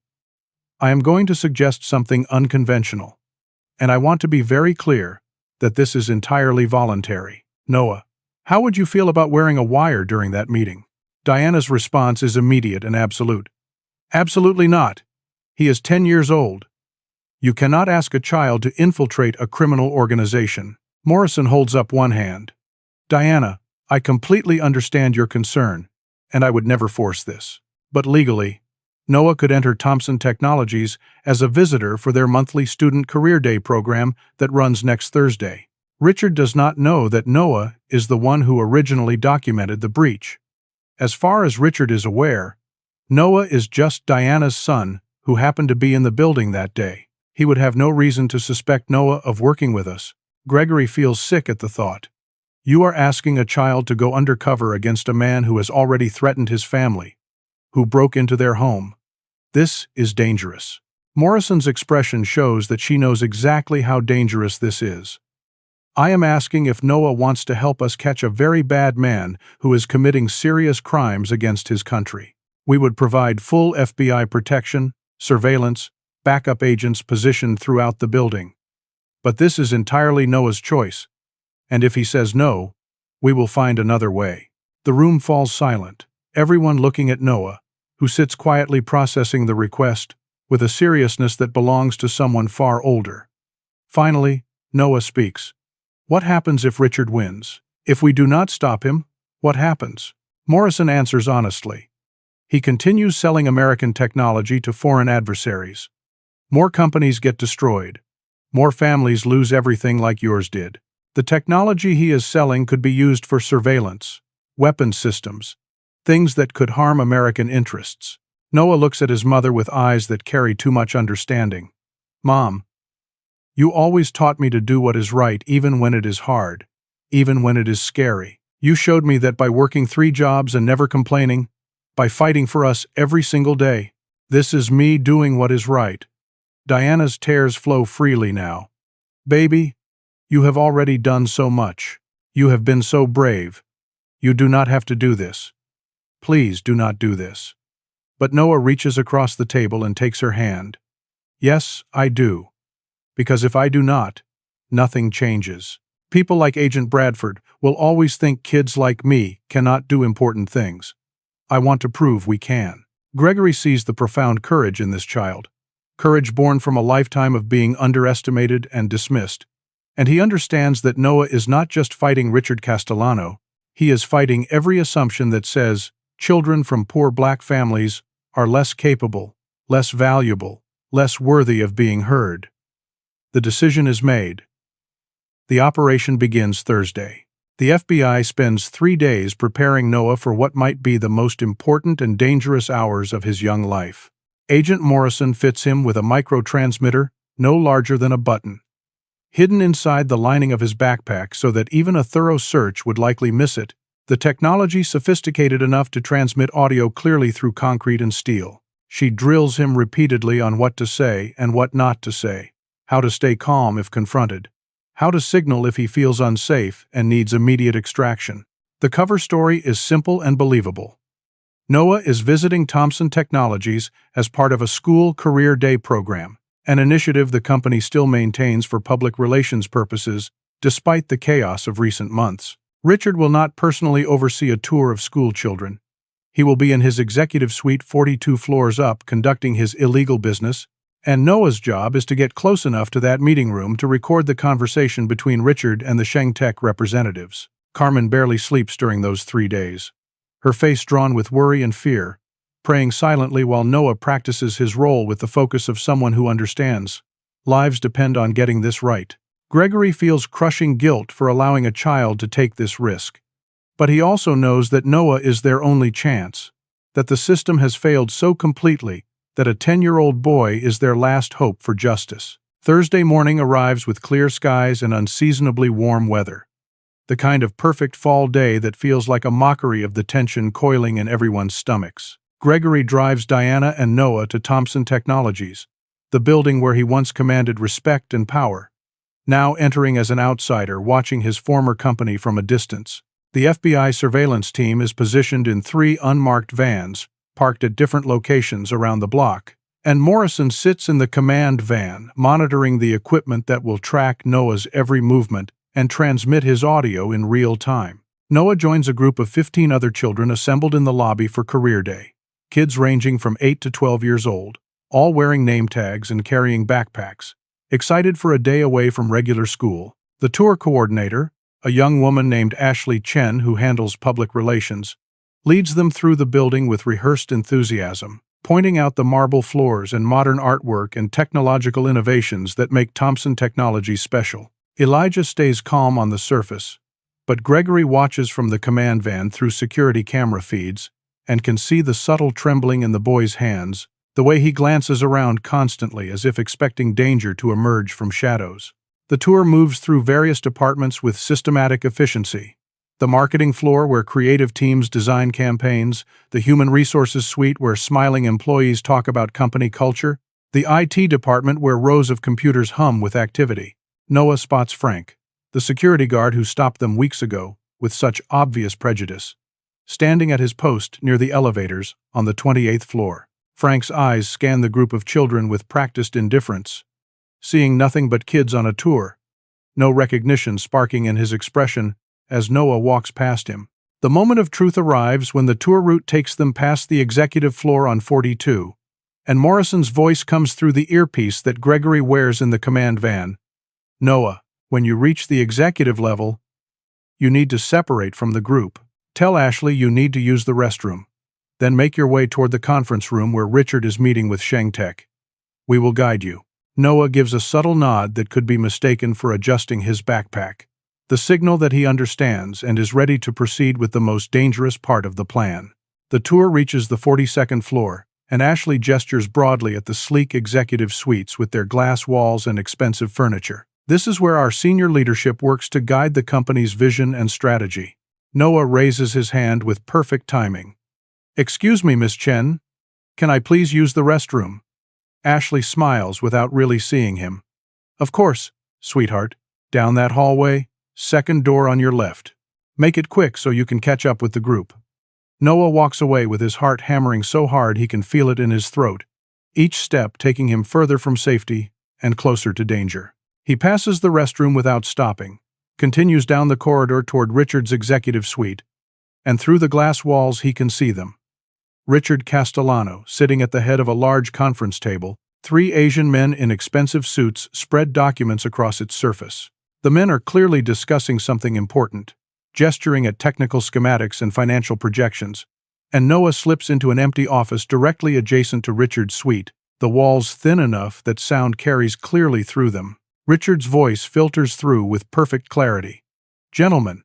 "I am going to suggest something unconventional, and I want to be very clear that this is entirely voluntary. Noah, how would you feel about wearing a wire during that meeting?" Diana's response is immediate and absolute. "Absolutely not. He is 10 years old. You cannot ask a child to infiltrate a criminal organization." Morrison holds up one hand. "Diana, I completely understand your concern, and I would never force this. But legally, Noah could enter Thompson Technologies as a visitor for their monthly Student Career Day program that runs next Thursday. Richard does not know that Noah is the one who originally documented the breach. As far as Richard is aware, Noah is just Diana's son who happened to be in the building that day. He would have no reason to suspect Noah of working with us. Gregory feels sick at the thought. You are asking a child to go undercover against a man who has already threatened his family, who broke into their home. This is dangerous. Morrison's expression shows that she knows exactly how dangerous this is. I am asking if Noah wants to help us catch a very bad man who is committing serious crimes against his country. We would provide full FBI protection, surveillance, backup agents positioned throughout the building. But this is entirely Noah's choice, and if he says no, we will find another way. The room falls silent, everyone looking at Noah, who sits quietly processing the request with a seriousness that belongs to someone far older. Finally, Noah speaks. What happens if Richard wins? If we do not stop him, what happens? Morrison answers honestly. He continues selling American technology to foreign adversaries. More companies get destroyed. More families lose everything like yours did. The technology he is selling could be used for surveillance, weapons systems, things that could harm American interests. Noah looks at his mother with eyes that carry too much understanding. Mom, you always taught me to do what is right even when it is hard, even when it is scary. You showed me that by working 3 jobs and never complaining, by fighting for us every single day. This is me doing what is right. Diana's tears flow freely now. Baby, you have already done so much. You have been so brave. You do not have to do this. Please do not do this. But Noah reaches across the table and takes her hand. Yes, I do. Because if I do not, nothing changes. People like Agent Bradford will always think kids like me cannot do important things. I want to prove we can. Gregory sees the profound courage in this child. Courage born from a lifetime of being underestimated and dismissed. And he understands that Noah is not just fighting Richard Castellano, he is fighting every assumption that says children from poor black families are less capable, less valuable, less worthy of being heard. The decision is made. The operation begins Thursday. The FBI spends 3 days preparing Noah for what might be the most important and dangerous hours of his young life. Agent Morrison fits him with a microtransmitter no larger than a button, hidden inside the lining of his backpack so that even a thorough search would likely miss it. The technology sophisticated enough to transmit audio clearly through concrete and steel. She drills him repeatedly on what to say and what not to say, how to stay calm if confronted, how to signal if he feels unsafe and needs immediate extraction. The cover story is simple and believable. Noah is visiting Thompson Technologies as part of a school career day program, an initiative the company still maintains for public relations purposes despite the chaos of recent months. Richard will not personally oversee a tour of school children. He will be in his executive suite 42 floors up conducting his illegal business, and Noah's job is to get close enough to that meeting room to record the conversation between Richard and the Shengtech representatives. Carmen barely sleeps during those 3 days, her face drawn with worry and fear, praying silently while Noah practices his role with the focus of someone who understands. Lives depend on getting this right. Gregory feels crushing guilt for allowing a child to take this risk. But he also knows that Noah is their only chance, that the system has failed so completely that a 10-year-old boy is their last hope for justice. Thursday morning arrives with clear skies and unseasonably warm weather. The kind of perfect fall day that feels like a mockery of the tension coiling in everyone's stomachs. Gregory drives Diana and Noah to Thompson Technologies, the building where he once commanded respect and power, now entering as an outsider watching his former company from a distance. The FBI surveillance team is positioned in 3 unmarked vans, parked at different locations around the block, and Morrison sits in the command van, monitoring the equipment that will track Noah's every movement and transmit his audio in real time. Noah joins a group of 15 other children assembled in the lobby for Career Day, kids ranging from 8 to 12 years old, all wearing name tags and carrying backpacks, excited for a day away from regular school. The tour coordinator, A young woman named Ashley Chen, who handles public relations, leads them through the building with rehearsed enthusiasm, pointing out the marble floors and modern artwork and technological innovations that make Thompson Technologies special. Elijah stays calm on the surface, but Gregory watches from the command van through security camera feeds and can see the subtle trembling in the boy's hands, the way he glances around constantly as if expecting danger to emerge from shadows. The tour moves through various departments with systematic efficiency. The marketing floor, where creative teams design campaigns, the human resources suite, where smiling employees talk about company culture, the IT department, where rows of computers hum with activity. Noah spots Frank, the security guard who stopped them weeks ago with such obvious prejudice, standing at his post near the elevators on the 28th floor. Frank's eyes scan the group of children with practiced indifference, seeing nothing but kids on a tour, no recognition sparking in his expression as Noah walks past him. The moment of truth arrives when the tour route takes them past the executive floor on 42, and Morrison's voice comes through the earpiece that Gregory wears in the command van. Noah, when you reach the executive level, you need to separate from the group. Tell Ashley you need to use the restroom. Then make your way toward the conference room where Richard is meeting with ShengTech. We will guide you. Noah gives a subtle nod that could be mistaken for adjusting his backpack, the signal that he understands and is ready to proceed with the most dangerous part of the plan. The tour reaches the 42nd floor, and Ashley gestures broadly at the sleek executive suites with their glass walls and expensive furniture. This is where our senior leadership works to guide the company's vision and strategy. Noah raises his hand with perfect timing. Excuse me, Miss Chen. Can I please use the restroom? Ashley smiles without really seeing him. Of course, sweetheart. Down that hallway, second door on your left. Make it quick so you can catch up with the group. Noah walks away with his heart hammering so hard he can feel it in his throat, each step taking him further from safety and closer to danger. He passes the restroom without stopping, continues down the corridor toward Richard's executive suite, and through the glass walls he can see them. Richard Castellano, sitting at the head of a large conference table, 3 Asian men in expensive suits spread documents across its surface. The men are clearly discussing something important, gesturing at technical schematics and financial projections, and Noah slips into an empty office directly adjacent to Richard's suite, the walls thin enough that sound carries clearly through them. Richard's voice filters through with perfect clarity. Gentlemen,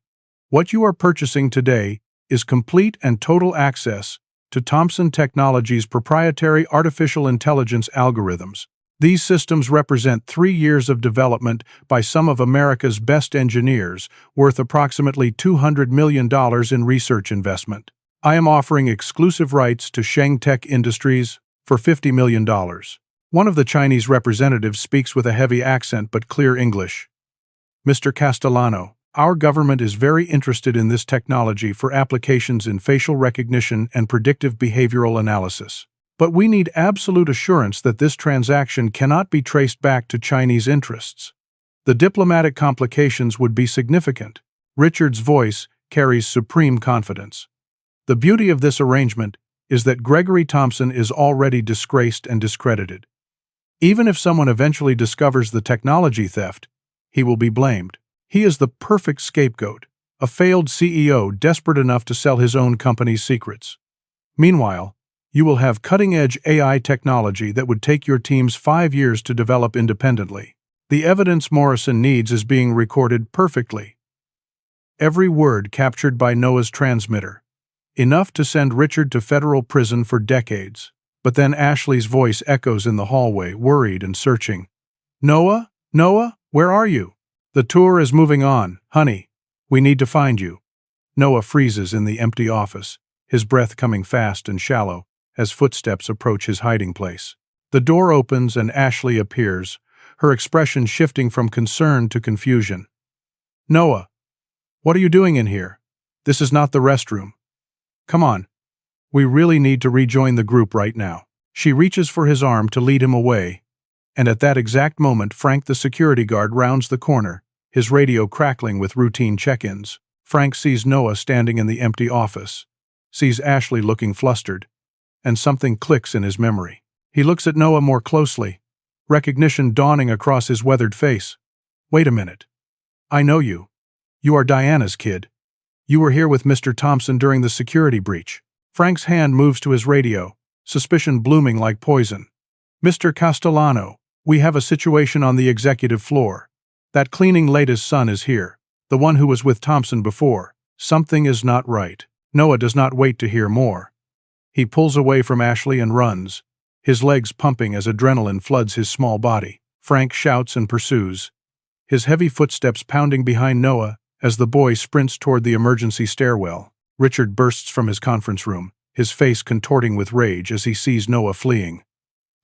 what you are purchasing today is complete and total access to Thompson Technologies' proprietary artificial intelligence algorithms. These systems represent 3 years of development by some of America's best engineers, worth approximately $200 million in research investment. I am offering exclusive rights to ShengTech Industries for $50 million. One of the Chinese representatives speaks with a heavy accent but clear English. Mr. Castellano, our government is very interested in this technology for applications in facial recognition and predictive behavioral analysis. But we need absolute assurance that this transaction cannot be traced back to Chinese interests. The diplomatic complications would be significant. Richard's voice carries supreme confidence. The beauty of this arrangement is that Gregory Thompson is already disgraced and discredited. Even if someone eventually discovers the technology theft, he will be blamed. He is the perfect scapegoat, a failed CEO desperate enough to sell his own company's secrets. Meanwhile, you will have cutting-edge AI technology that would take your teams 5 years to develop independently. The evidence Morrison needs is being recorded perfectly. Every word captured by Noah's transmitter. Enough to send Richard to federal prison for decades. But then Ashley's voice echoes in the hallway, worried and searching. Noah? Noah? Where are you? The tour is moving on, honey. We need to find you. Noah freezes in the empty office, his breath coming fast and shallow as footsteps approach his hiding place. The door opens and Ashley appears, her expression shifting from concern to confusion. Noah, what are you doing in here? This is not the restroom. Come on. We really need to rejoin the group right now. She reaches for his arm to lead him away, and at that exact moment Frank the security guard rounds the corner, his radio crackling with routine check-ins. Frank sees Noah standing in the empty office, sees Ashley looking flustered, and something clicks in his memory. He looks at Noah more closely, recognition dawning across his weathered face. Wait a minute. I know you. You are Diana's kid. You were here with Mr. Thompson during the security breach. Frank's hand moves to his radio, suspicion blooming like poison. Mr. Castellano, we have a situation on the executive floor. That cleaning latest son is here, the one who was with Thompson before. Something is not right. Noah does not wait to hear more. He pulls away from Ashley and runs, his legs pumping as adrenaline floods his small body. Frank shouts and pursues, his heavy footsteps pounding behind Noah as the boy sprints toward the emergency stairwell. Richard bursts from his conference room, his face contorting with rage as he sees Noah fleeing.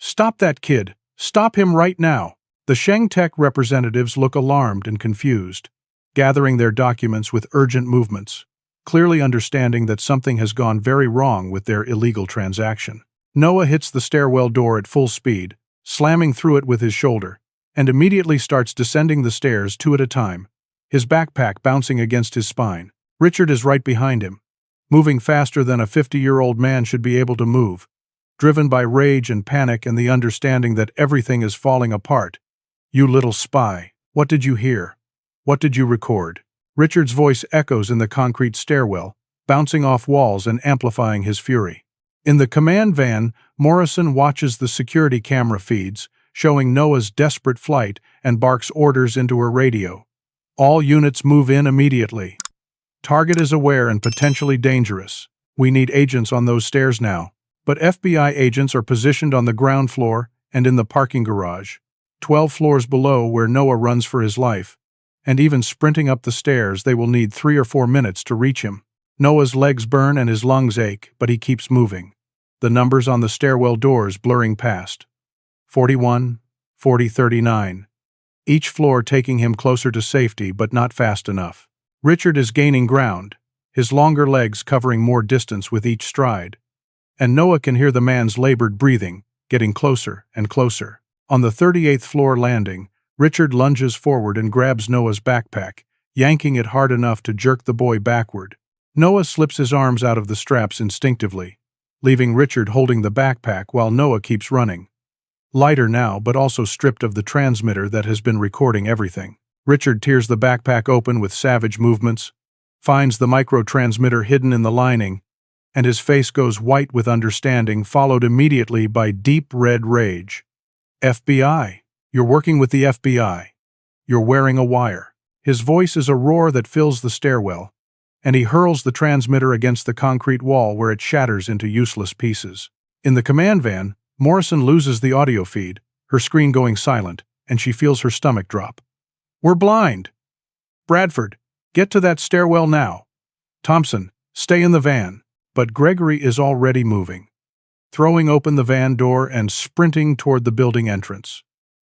Stop that kid! Stop him right now! The Sheng Tech representatives look alarmed and confused, gathering their documents with urgent movements, clearly understanding that something has gone very wrong with their illegal transaction. Noah hits the stairwell door at full speed, slamming through it with his shoulder, and immediately starts descending the stairs 2 at a time, his backpack bouncing against his spine. Richard is right behind him, moving faster than a 50-year-old man should be able to move, driven by rage and panic and the understanding that everything is falling apart. You little spy, what did you hear? What did you record? Richard's voice echoes in the concrete stairwell, bouncing off walls and amplifying his fury. In the command van, Morrison watches the security camera feeds, showing Noah's desperate flight, and barks orders into her radio. All units move in immediately. Target is aware and potentially dangerous. We need agents on those stairs now. But FBI agents are positioned on the ground floor and in the parking garage, 12 floors below where Noah runs for his life. And even sprinting up the stairs, they will need 3 or 4 minutes to reach him. Noah's legs burn and his lungs ache, but he keeps moving, the numbers on the stairwell doors blurring past. 41, 40, 39. Each floor taking him closer to safety, but not fast enough. Richard is gaining ground, his longer legs covering more distance with each stride. And Noah can hear the man's labored breathing, getting closer and closer. On the 38th floor landing, Richard lunges forward and grabs Noah's backpack, yanking it hard enough to jerk the boy backward. Noah slips his arms out of the straps instinctively, leaving Richard holding the backpack while Noah keeps running. Lighter now, but also stripped of the transmitter that has been recording everything. Richard tears the backpack open with savage movements, finds the micro-transmitter hidden in the lining, and his face goes white with understanding, followed immediately by deep red rage. FBI! You're working with the FBI. You're wearing a wire. His voice is a roar that fills the stairwell, and he hurls the transmitter against the concrete wall where it shatters into useless pieces. In the command van, Morrison loses the audio feed, her screen going silent, and she feels her stomach drop. We're blind! Bradford, get to that stairwell now. Thompson, stay in the van. But Gregory is already moving, throwing open the van door and sprinting toward the building entrance,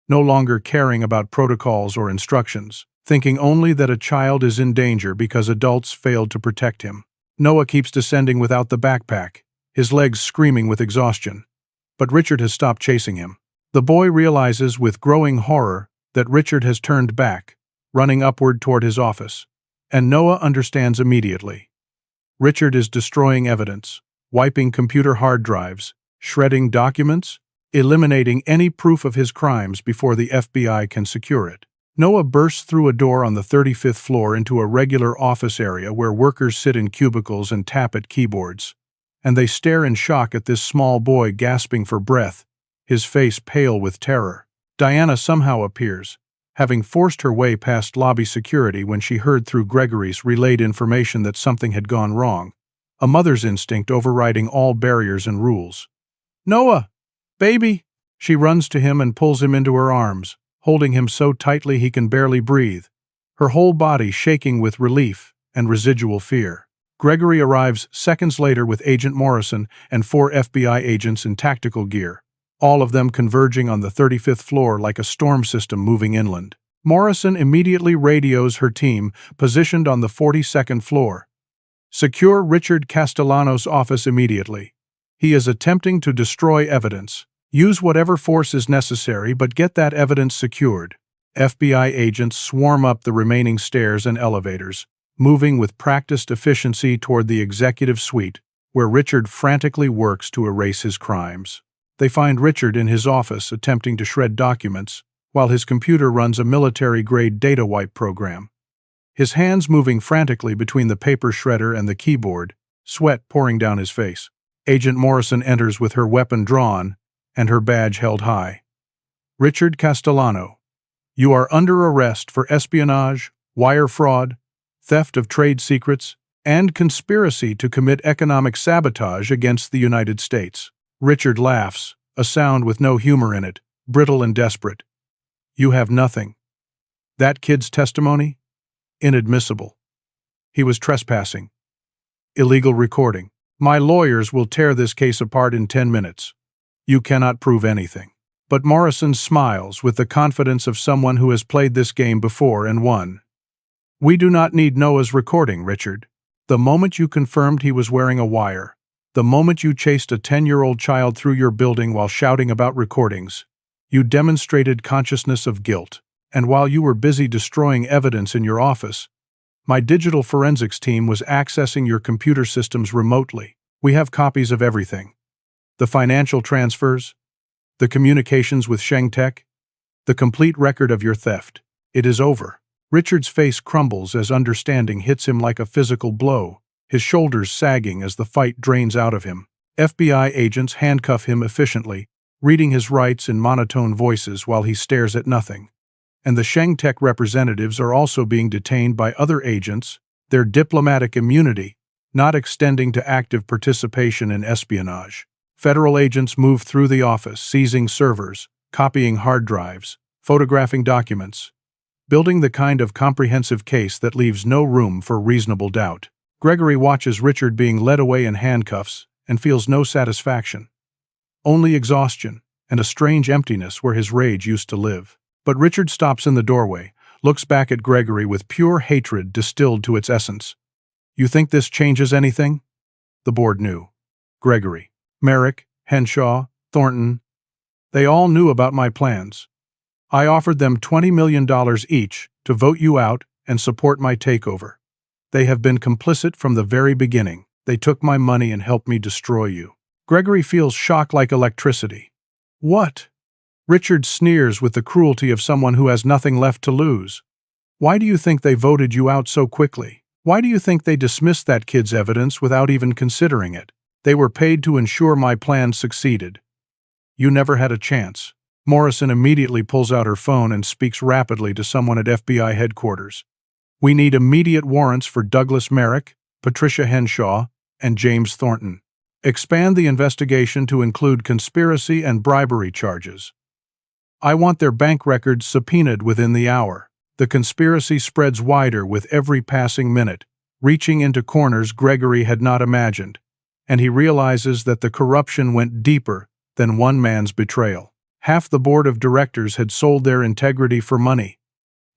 no longer caring about protocols or instructions, thinking only that a child is in danger because adults failed to protect him. Noah keeps descending without the backpack, his legs screaming with exhaustion. But Richard has stopped chasing him. The boy realizes with growing horror that Richard has turned back, running upward toward his office. And Noah understands immediately. Richard is destroying evidence, wiping computer hard drives, shredding documents, eliminating any proof of his crimes before the FBI can secure it. Noah bursts through a door on the 35th floor into a regular office area where workers sit in cubicles and tap at keyboards, and they stare in shock at this small boy gasping for breath, his face pale with terror. Diana somehow appears, having forced her way past lobby security when she heard through Gregory's relayed information that something had gone wrong, a mother's instinct overriding all barriers and rules. Noah! Baby! She runs to him and pulls him into her arms, holding him so tightly he can barely breathe, her whole body shaking with relief and residual fear. Gregory arrives seconds later with Agent Morrison and 4 FBI agents in tactical gear, all of them converging on the 35th floor like a storm system moving inland. Morrison immediately radios her team, positioned on the 42nd floor. Secure Richard Castellano's office immediately. He is attempting to destroy evidence. Use whatever force is necessary, but get that evidence secured. FBI agents swarm up the remaining stairs and elevators, moving with practiced efficiency toward the executive suite, where Richard frantically works to erase his crimes. They find Richard in his office attempting to shred documents, while his computer runs a military-grade data wipe program. his hands moving frantically between the paper shredder and the keyboard, sweat pouring down his face. Agent Morrison enters with her weapon drawn and her badge held high. "Richard Castellano, you are under arrest for espionage, wire fraud, theft of trade secrets, and conspiracy to commit economic sabotage against the United States." Richard laughs, a sound with no humor in it, brittle and desperate. "You have nothing. That kid's testimony? Inadmissible. He was trespassing. Illegal recording. My lawyers will tear this case apart in 10 minutes. You cannot prove anything." But Morrison smiles with the confidence of someone who has played this game before and won. "We do not need Noah's recording, Richard. The moment you confirmed he was wearing a wire, the moment you chased a 10-year-old child through your building while shouting about recordings, you demonstrated consciousness of guilt. And while you were busy destroying evidence in your office, my digital forensics team was accessing your computer systems remotely. We have copies of everything. The financial transfers, the communications with Shengtech, the complete record of your theft. It is over." Richard's face crumbles as understanding hits him like a physical blow, his shoulders sagging as the fight drains out of him. FBI agents handcuff him efficiently, reading his rights in monotone voices while he stares at nothing. And the Shengtech representatives are also being detained by other agents, their diplomatic immunity not extending to active participation in espionage. Federal agents move through the office, seizing servers, copying hard drives, photographing documents, building the kind of comprehensive case that leaves no room for reasonable doubt. Gregory watches Richard being led away in handcuffs and feels no satisfaction. Only exhaustion and a strange emptiness where his rage used to live. But Richard stops in the doorway, looks back at Gregory with pure hatred distilled to its essence. "You think this changes anything?" The board knew. Gregory, Merrick, Henshaw, Thornton. They all knew about my plans. I offered them $20 million each to vote you out and support my takeover. They have been complicit from the very beginning. They took my money and helped me destroy you. Gregory feels shock like electricity. What? Richard sneers with the cruelty of someone who has nothing left to lose. Why do you think they voted you out so quickly? Why do you think they dismissed that kid's evidence without even considering it? They were paid to ensure my plan succeeded. You never had a chance. Morrison immediately pulls out her phone and speaks rapidly to someone at FBI headquarters. We need immediate warrants for Douglas Merrick, Patricia Henshaw, and James Thornton. Expand the investigation to include conspiracy and bribery charges. I want their bank records subpoenaed within the hour. The conspiracy spreads wider with every passing minute, reaching into corners Gregory had not imagined, and he realizes that the corruption went deeper than one man's betrayal. Half the board of directors had sold their integrity for money,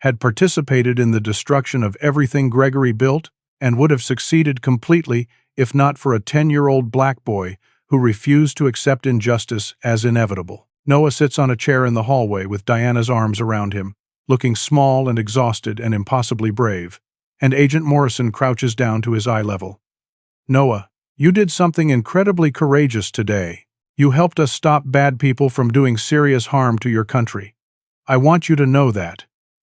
had participated in the destruction of everything Gregory built, and would have succeeded completely if not for a 10-year-old black boy who refused to accept injustice as inevitable. Noah sits on a chair in the hallway with Diana's arms around him, looking small and exhausted and impossibly brave, and Agent Morrison crouches down to his eye level. Noah, you did something incredibly courageous today. You helped us stop bad people from doing serious harm to your country. I want you to know that.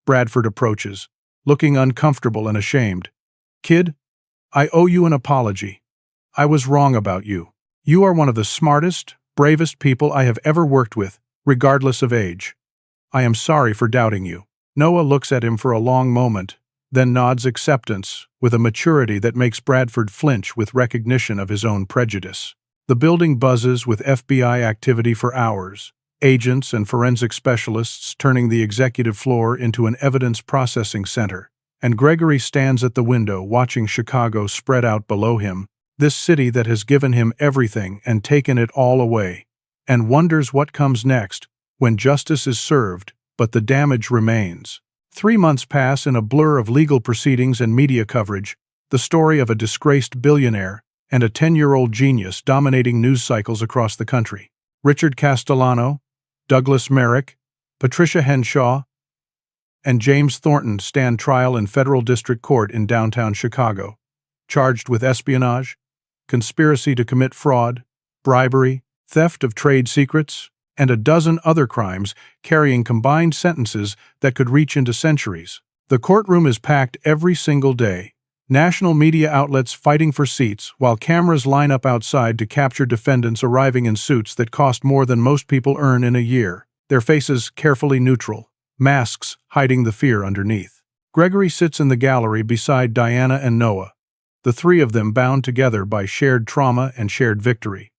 Bradford approaches, looking uncomfortable and ashamed. Kid, I owe you an apology. I was wrong about you. You are one of the smartest, bravest people I have ever worked with, regardless of age. I am sorry for doubting you. Noah looks at him for a long moment, then nods acceptance with a maturity that makes Bradford flinch with recognition of his own prejudice. The building buzzes with FBI activity for hours, agents and forensic specialists turning the executive floor into an evidence processing center, and Gregory stands at the window watching Chicago spread out below him, this city that has given him everything and taken it all away, and wonders what comes next when justice is served, but the damage remains. 3 months pass in a blur of legal proceedings and media coverage, the story of a disgraced billionaire and a 10-year-old genius dominating news cycles across the country. Richard Castellano, Douglas Merrick, Patricia Henshaw, and James Thornton stand trial in federal district court in downtown Chicago, charged with espionage, conspiracy to commit fraud, bribery, theft of trade secrets, and a dozen other crimes carrying combined sentences that could reach into centuries. The courtroom is packed every single day. National media outlets fighting for seats while cameras line up outside to capture defendants arriving in suits that cost more than most people earn in a year, their faces carefully neutral, masks hiding the fear underneath. Gregory sits in the gallery beside Diana and Noah, the three of them bound together by shared trauma and shared victory,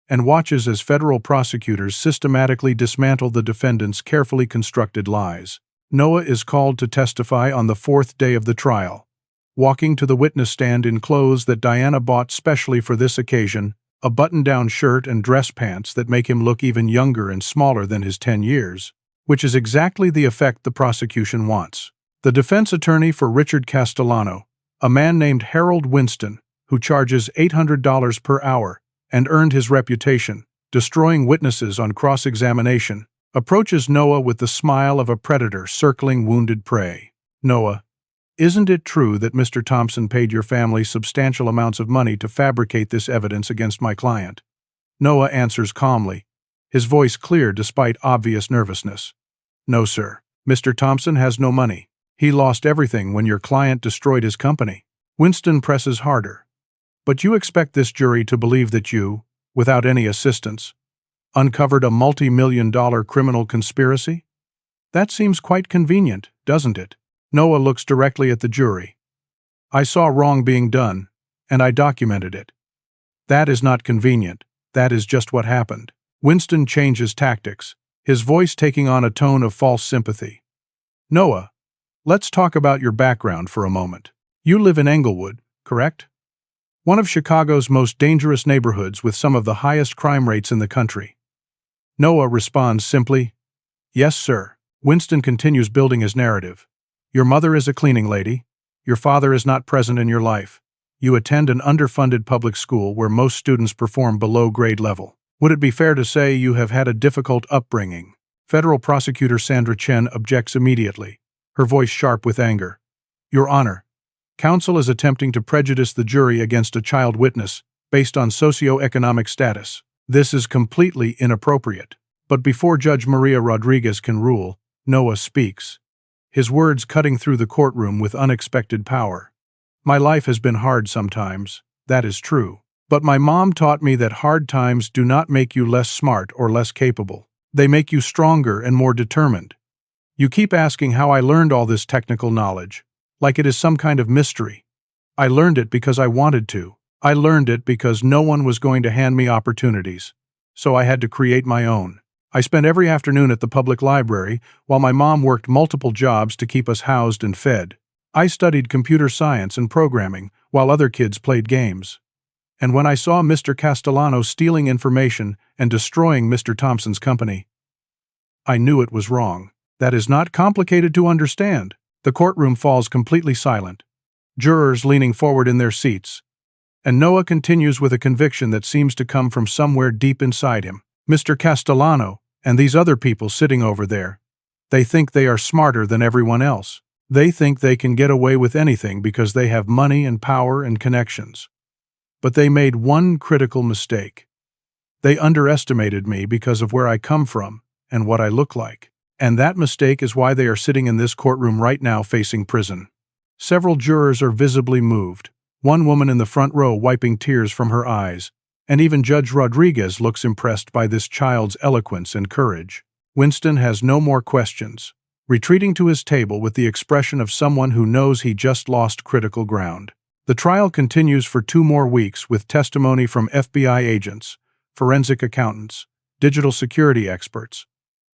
and watches as federal prosecutors systematically dismantle the defendants' carefully constructed lies. Noah is called to testify on the fourth day of the trial, walking to the witness stand in clothes that Diana bought specially for this occasion, a button-down shirt and dress pants that make him look even younger and smaller than his 10 years, which is exactly the effect the prosecution wants. The defense attorney for Richard Castellano, a man named Harold Winston, who charges $800 per hour and earned his reputation, destroying witnesses on cross-examination, approaches Noah with the smile of a predator circling wounded prey. Noah, isn't it true that Mr. Thompson paid your family substantial amounts of money to fabricate this evidence against my client? Noah answers calmly, his voice clear despite obvious nervousness. No, sir. Mr. Thompson has no money. He lost everything when your client destroyed his company. Winston presses harder. But you expect this jury to believe that you, without any assistance, uncovered a multi-million-dollar criminal conspiracy? That seems quite convenient, doesn't it? Noah looks directly at the jury. I saw wrong being done, and I documented it. That is not convenient. That is just what happened. Winston changes tactics, his voice taking on a tone of false sympathy. Noah, let's talk about your background for a moment. You live in Englewood, correct? One of Chicago's most dangerous neighborhoods with some of the highest crime rates in the country. Noah responds simply, yes, sir. Winston continues building his narrative. Your mother is a cleaning lady. Your father is not present in your life. You attend an underfunded public school where most students perform below grade level. Would it be fair to say you have had a difficult upbringing? Federal prosecutor Sandra Chen objects immediately, her voice sharp with anger. Your Honor, counsel is attempting to prejudice the jury against a child witness based on socioeconomic status. This is completely inappropriate. But before Judge Maria Rodriguez can rule, Noah speaks, his words cutting through the courtroom with unexpected power. My life has been hard sometimes, that is true. But my mom taught me that hard times do not make you less smart or less capable. They make you stronger and more determined. You keep asking how I learned all this technical knowledge, like it is some kind of mystery. I learned it because I wanted to. I learned it because no one was going to hand me opportunities, so I had to create my own. I spent every afternoon at the public library while my mom worked multiple jobs to keep us housed and fed. I studied computer science and programming while other kids played games. And when I saw Mr. Castellano stealing information and destroying Mr. Thompson's company, I knew it was wrong. That is not complicated to understand. The courtroom falls completely silent, jurors leaning forward in their seats, and Noah continues with a conviction that seems to come from somewhere deep inside him. Mr. Castellano, and these other people sitting over there, they think they are smarter than everyone else. They think they can get away with anything because they have money and power and connections. But they made one critical mistake. They underestimated me because of where I come from and what I look like. And that mistake is why they are sitting in this courtroom right now facing prison. Several jurors are visibly moved, one woman in the front row wiping tears from her eyes, and even Judge Rodriguez looks impressed by this child's eloquence and courage. Winston has no more questions, retreating to his table with the expression of someone who knows he just lost critical ground. The trial continues for 2 more weeks with testimony from FBI agents, forensic accountants, digital security experts,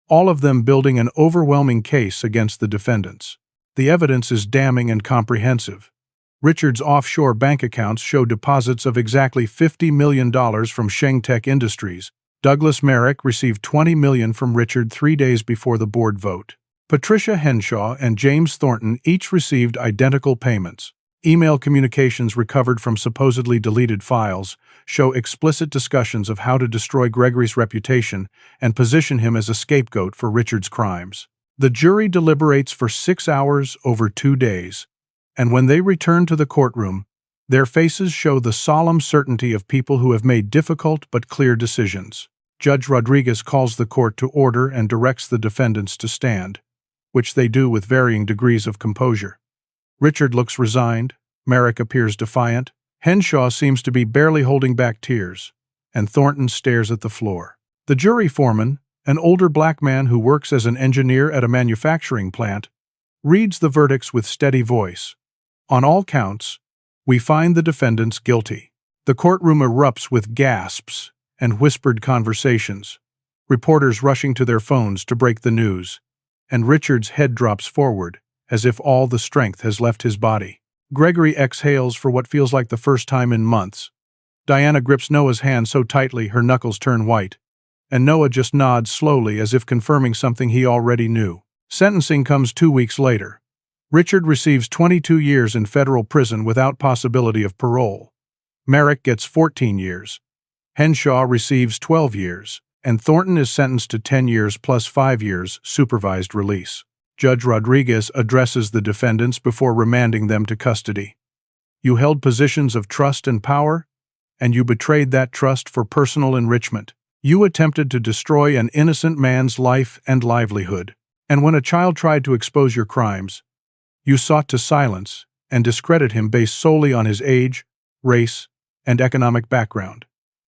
all of them building an overwhelming case against the defendants. The evidence is damning and comprehensive. Richard's offshore bank accounts show deposits of exactly $50 million from Shengtech Industries. Douglas Merrick received $20 million from Richard 3 days before the board vote. Patricia Henshaw and James Thornton each received identical payments. Email communications recovered from supposedly deleted files show explicit discussions of how to destroy Gregory's reputation and position him as a scapegoat for Richard's crimes. The jury deliberates for 6 hours over 2 days, and when they return to the courtroom, their faces show the solemn certainty of people who have made difficult but clear decisions. Judge Rodriguez calls the court to order and directs the defendants to stand. which they do with varying degrees of composure. Richard looks resigned, Merrick appears defiant, Henshaw seems to be barely holding back tears, and Thornton stares at the floor. The jury foreman, an older black man who works as an engineer at a manufacturing plant, reads the verdicts with steady voice. On all counts, we find the defendants guilty. The courtroom erupts with gasps and whispered conversations, reporters rushing to their phones to break the news, and Richard's head drops forward, as if all the strength has left his body. Gregory exhales for what feels like the first time in months. Diana grips Noah's hand so tightly her knuckles turn white, and Noah just nods slowly as if confirming something he already knew. Sentencing comes 2 weeks later. Richard receives 22 years in federal prison without possibility of parole. Merrick gets 14 years. Henshaw receives 12 years, and Thornton is sentenced to 10 years plus 5 years supervised release. Judge Rodriguez addresses the defendants before remanding them to custody. You held positions of trust and power, and you betrayed that trust for personal enrichment. You attempted to destroy an innocent man's life and livelihood, and when a child tried to expose your crimes, you sought to silence and discredit him based solely on his age, race, and economic background.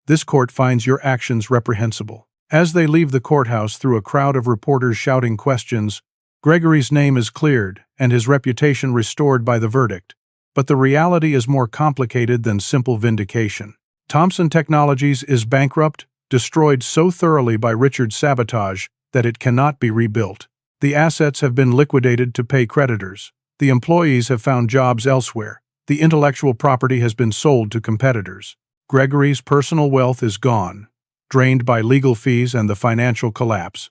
This court finds your actions reprehensible. As they leave the courthouse through a crowd of reporters shouting questions, Gregory's name is cleared and his reputation restored by the verdict. But the reality is more complicated than simple vindication. Thompson Technologies is bankrupt, destroyed so thoroughly by Richard's sabotage that it cannot be rebuilt. The assets have been liquidated to pay creditors. The employees have found jobs elsewhere. The intellectual property has been sold to competitors. Gregory's personal wealth is gone, drained by legal fees and the financial collapse,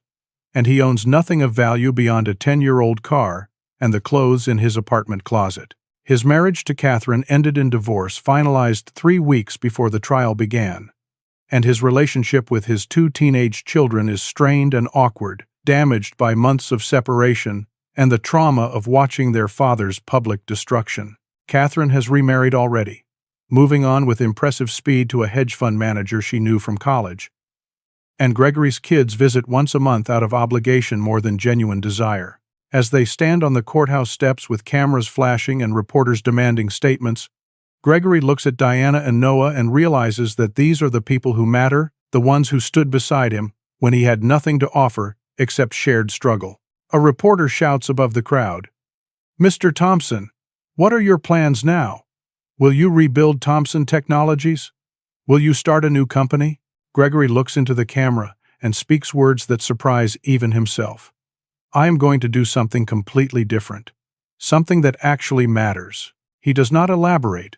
and he owns nothing of value beyond a 10-year-old car and the clothes in his apartment closet. His marriage to Catherine ended in divorce, finalized 3 weeks before the trial began, and his relationship with his 2 teenage children is strained and awkward, damaged by months of separation and the trauma of watching their father's public destruction. Catherine has remarried already, moving on with impressive speed to a hedge fund manager she knew from college. And Gregory's kids visit once a month out of obligation more than genuine desire. As they stand on the courthouse steps with cameras flashing and reporters demanding statements, Gregory looks at Diana and Noah and realizes that these are the people who matter, the ones who stood beside him when he had nothing to offer except shared struggle. A reporter shouts above the crowd, "Mr. Thompson, what are your plans now? Will you rebuild Thompson Technologies? Will you start a new company?" Gregory looks into the camera and speaks words that surprise even himself. "I am going to do something completely different. Something that actually matters." He does not elaborate,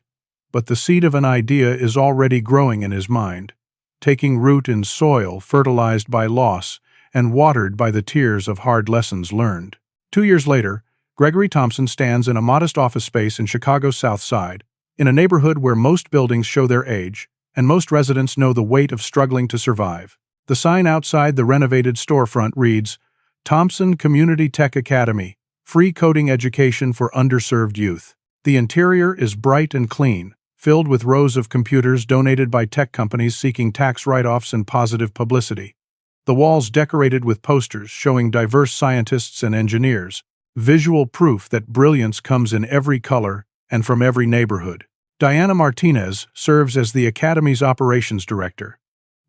but the seed of an idea is already growing in his mind, taking root in soil fertilized by loss and watered by the tears of hard lessons learned. 2 years later, Gregory Thompson stands in a modest office space in Chicago's South Side, in a neighborhood where most buildings show their age, and most residents know the weight of struggling to survive. The sign outside the renovated storefront reads, "Thompson Community Tech Academy, free coding education for underserved youth." The interior is bright and clean, filled with rows of computers donated by tech companies seeking tax write-offs and positive publicity. The walls decorated with posters showing diverse scientists and engineers, visual proof that brilliance comes in every color and from every neighborhood. Diana Martinez serves as the Academy's operations director,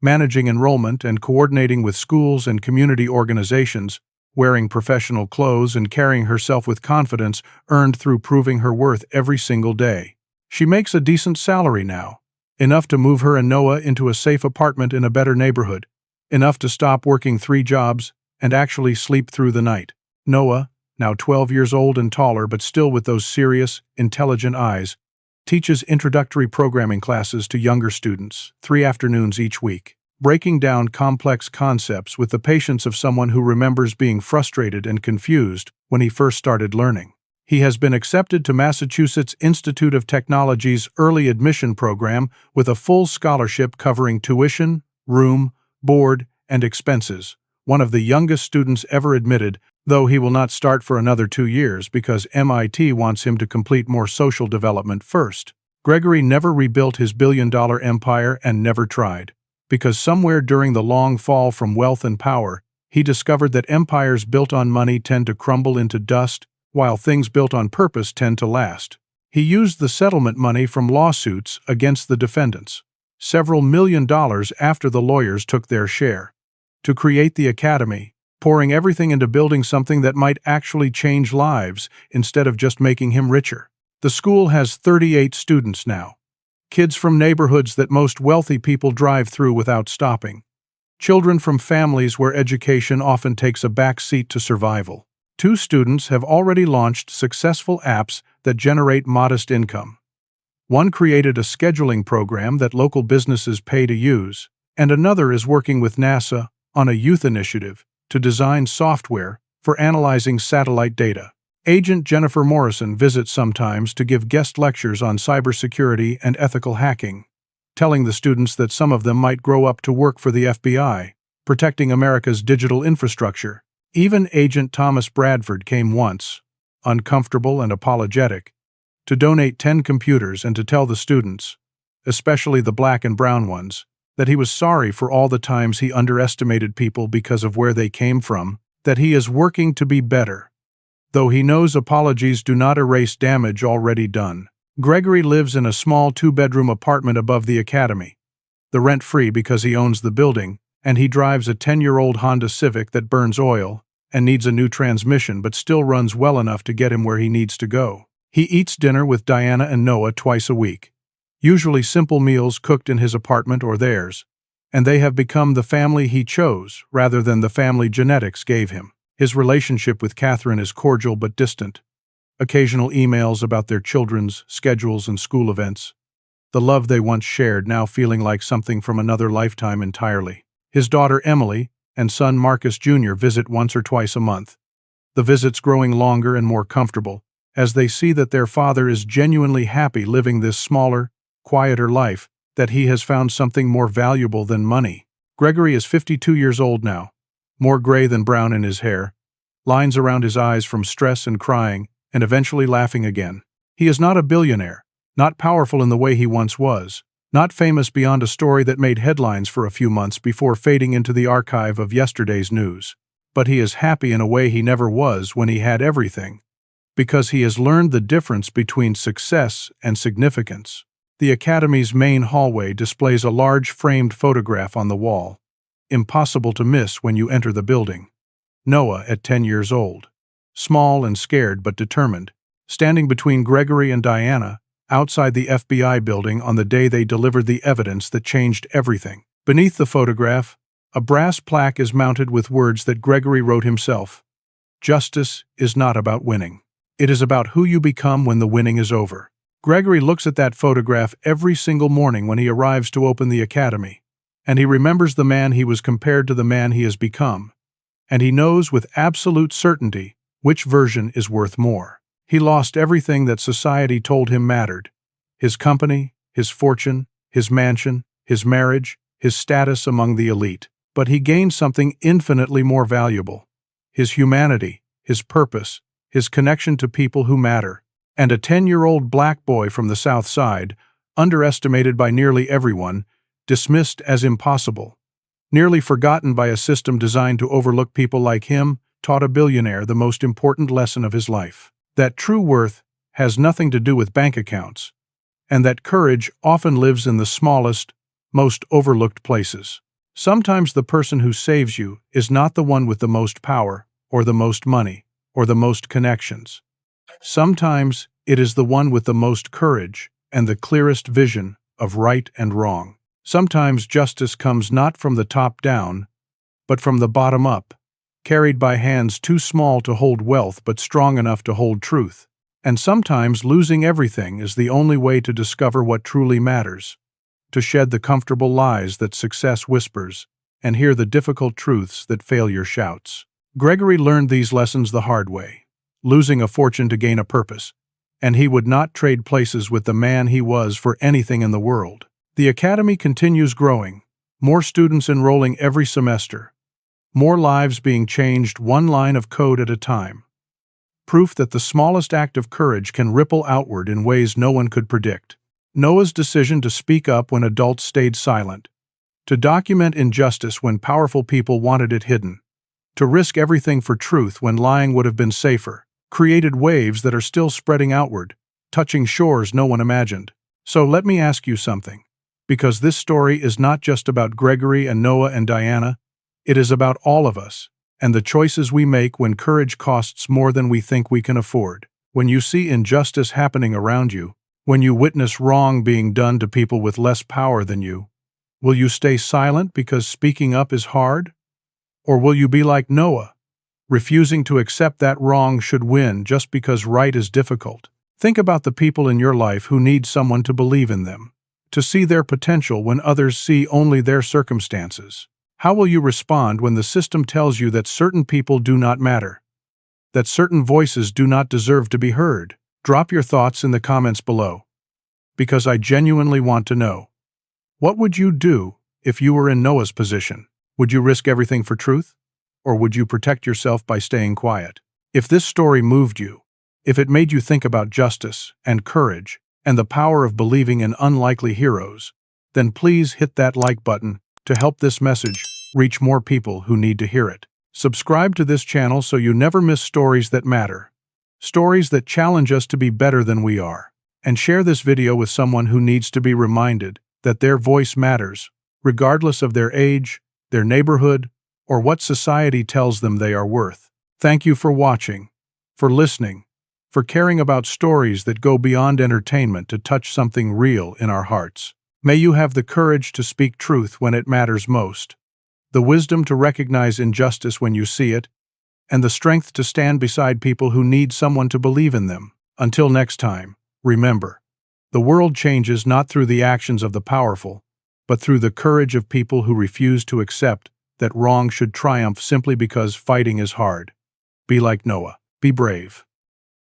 managing enrollment and coordinating with schools and community organizations, wearing professional clothes and carrying herself with confidence earned through proving her worth every single day. She makes a decent salary now, enough to move her and Noah into a safe apartment in a better neighborhood, enough to stop working 3 jobs and actually sleep through the night. Noah, now 12 years old and taller but still with those serious, intelligent eyes, teaches introductory programming classes to younger students, 3 afternoons each week, breaking down complex concepts with the patience of someone who remembers being frustrated and confused when he first started learning. He has been accepted to Massachusetts Institute of Technology's early admission program with a full scholarship covering tuition, room, board, and expenses, one of the youngest students ever admitted, though he will not start for another 2 years because MIT wants him to complete more social development first. Gregory never rebuilt his billion-dollar empire and never tried, because somewhere during the long fall from wealth and power, he discovered that empires built on money tend to crumble into dust, while things built on purpose tend to last. He used the settlement money from lawsuits against the defendants, several $1 million after the lawyers took their share, to create the academy, pouring everything into building something that might actually change lives instead of just making him richer. The school has 38 students now, kids from neighborhoods that most wealthy people drive through without stopping, children from families where education often takes a back seat to survival. 2 students have already launched successful apps that generate modest income. One created a scheduling program that local businesses pay to use, and another is working with NASA on a youth initiative to design software for analyzing satellite data. Agent Jennifer Morrison visits sometimes to give guest lectures on cybersecurity and ethical hacking, telling the students that some of them might grow up to work for the FBI, protecting America's digital infrastructure. Even Agent Thomas Bradford came once, uncomfortable and apologetic, to donate 10 computers and to tell the students, especially the black and brown ones, that he was sorry for all the times he underestimated people because of where they came from, that he is working to be better. Though he knows apologies do not erase damage already done. Gregory lives in a small 2-bedroom apartment above the academy, the rent-free because he owns the building, and he drives a 10-year-old Honda Civic that burns oil and needs a new transmission but still runs well enough to get him where he needs to go. He eats dinner with Diana and Noah twice a week, usually simple meals cooked in his apartment or theirs, and they have become the family he chose rather than the family genetics gave him. His relationship with Catherine is cordial but distant. Occasional emails about their children's schedules and school events. The love they once shared now feeling like something from another lifetime entirely. His daughter Emily and son Marcus Jr. visit once or twice a month, the visits growing longer and more comfortable as they see that their father is genuinely happy living this smaller, quieter life, that he has found something more valuable than money. Gregory is 52 years old now, more gray than brown in his hair, lines around his eyes from stress and crying, and eventually laughing again. He is not a billionaire, not powerful in the way he once was, not famous beyond a story that made headlines for a few months before fading into the archive of yesterday's news. But he is happy in a way he never was when he had everything, because he has learned the difference between success and significance. The Academy's main hallway displays a large framed photograph on the wall, impossible to miss when you enter the building. Noah at 10 years old, small and scared but determined, standing between Gregory and Diana, outside the FBI building on the day they delivered the evidence that changed everything. Beneath the photograph, a brass plaque is mounted with words that Gregory wrote himself. Justice is not about winning. It is about who you become when the winning is over. Gregory looks at that photograph every single morning when he arrives to open the academy, and he remembers the man he was compared to the man he has become, and he knows with absolute certainty which version is worth more. He lost everything that society told him mattered: his company, his fortune, his mansion, his marriage, his status among the elite. But he gained something infinitely more valuable: his humanity, his purpose, his connection to people who matter. And a 10-year-old black boy from the South Side, underestimated by nearly everyone, dismissed as impossible, nearly forgotten by a system designed to overlook people like him, taught a billionaire the most important lesson of his life: that true worth has nothing to do with bank accounts, and that courage often lives in the smallest, most overlooked places. Sometimes the person who saves you is not the one with the most power, or the most money, or the most connections. Sometimes it is the one with the most courage and the clearest vision of right and wrong. Sometimes justice comes not from the top down, but from the bottom up, carried by hands too small to hold wealth but strong enough to hold truth. And sometimes losing everything is the only way to discover what truly matters, to shed the comfortable lies that success whispers, and hear the difficult truths that failure shouts. Gregory learned these lessons the hard way, losing a fortune to gain a purpose, and he would not trade places with the man he was for anything in the world. The academy continues growing, more students enrolling every semester, more lives being changed one line of code at a time. Proof that the smallest act of courage can ripple outward in ways no one could predict. Noah's decision to speak up when adults stayed silent, to document injustice when powerful people wanted it hidden, to risk everything for truth when lying would have been safer, created waves that are still spreading outward, touching shores no one imagined. So let me ask you something. Because this story is not just about Gregory and Noah and Diana, it is about all of us, and the choices we make when courage costs more than we think we can afford. When you see injustice happening around you, when you witness wrong being done to people with less power than you, will you stay silent because speaking up is hard? Or will you be like Noah, refusing to accept that wrong should win just because right is difficult? Think about the people in your life who need someone to believe in them, to see their potential when others see only their circumstances. How will you respond when the system tells you that certain people do not matter, that certain voices do not deserve to be heard? Drop your thoughts in the comments below, because I genuinely want to know. What would you do if you were in Noah's position? Would you risk everything for truth? Or would you protect yourself by staying quiet? If this story moved you, if it made you think about justice and courage and the power of believing in unlikely heroes, then please hit that like button to help this message reach more people who need to hear it. Subscribe to this channel so you never miss stories that matter, stories that challenge us to be better than we are. And share this video with someone who needs to be reminded that their voice matters, regardless of their age, their neighborhood, or what society tells them they are worth. Thank you for watching, for listening, for caring about stories that go beyond entertainment to touch something real in our hearts. May you have the courage to speak truth when it matters most, the wisdom to recognize injustice when you see it, and the strength to stand beside people who need someone to believe in them. Until next time, remember, the world changes not through the actions of the powerful, but through the courage of people who refuse to accept that wrong should triumph simply because fighting is hard. Be like Noah. Be brave.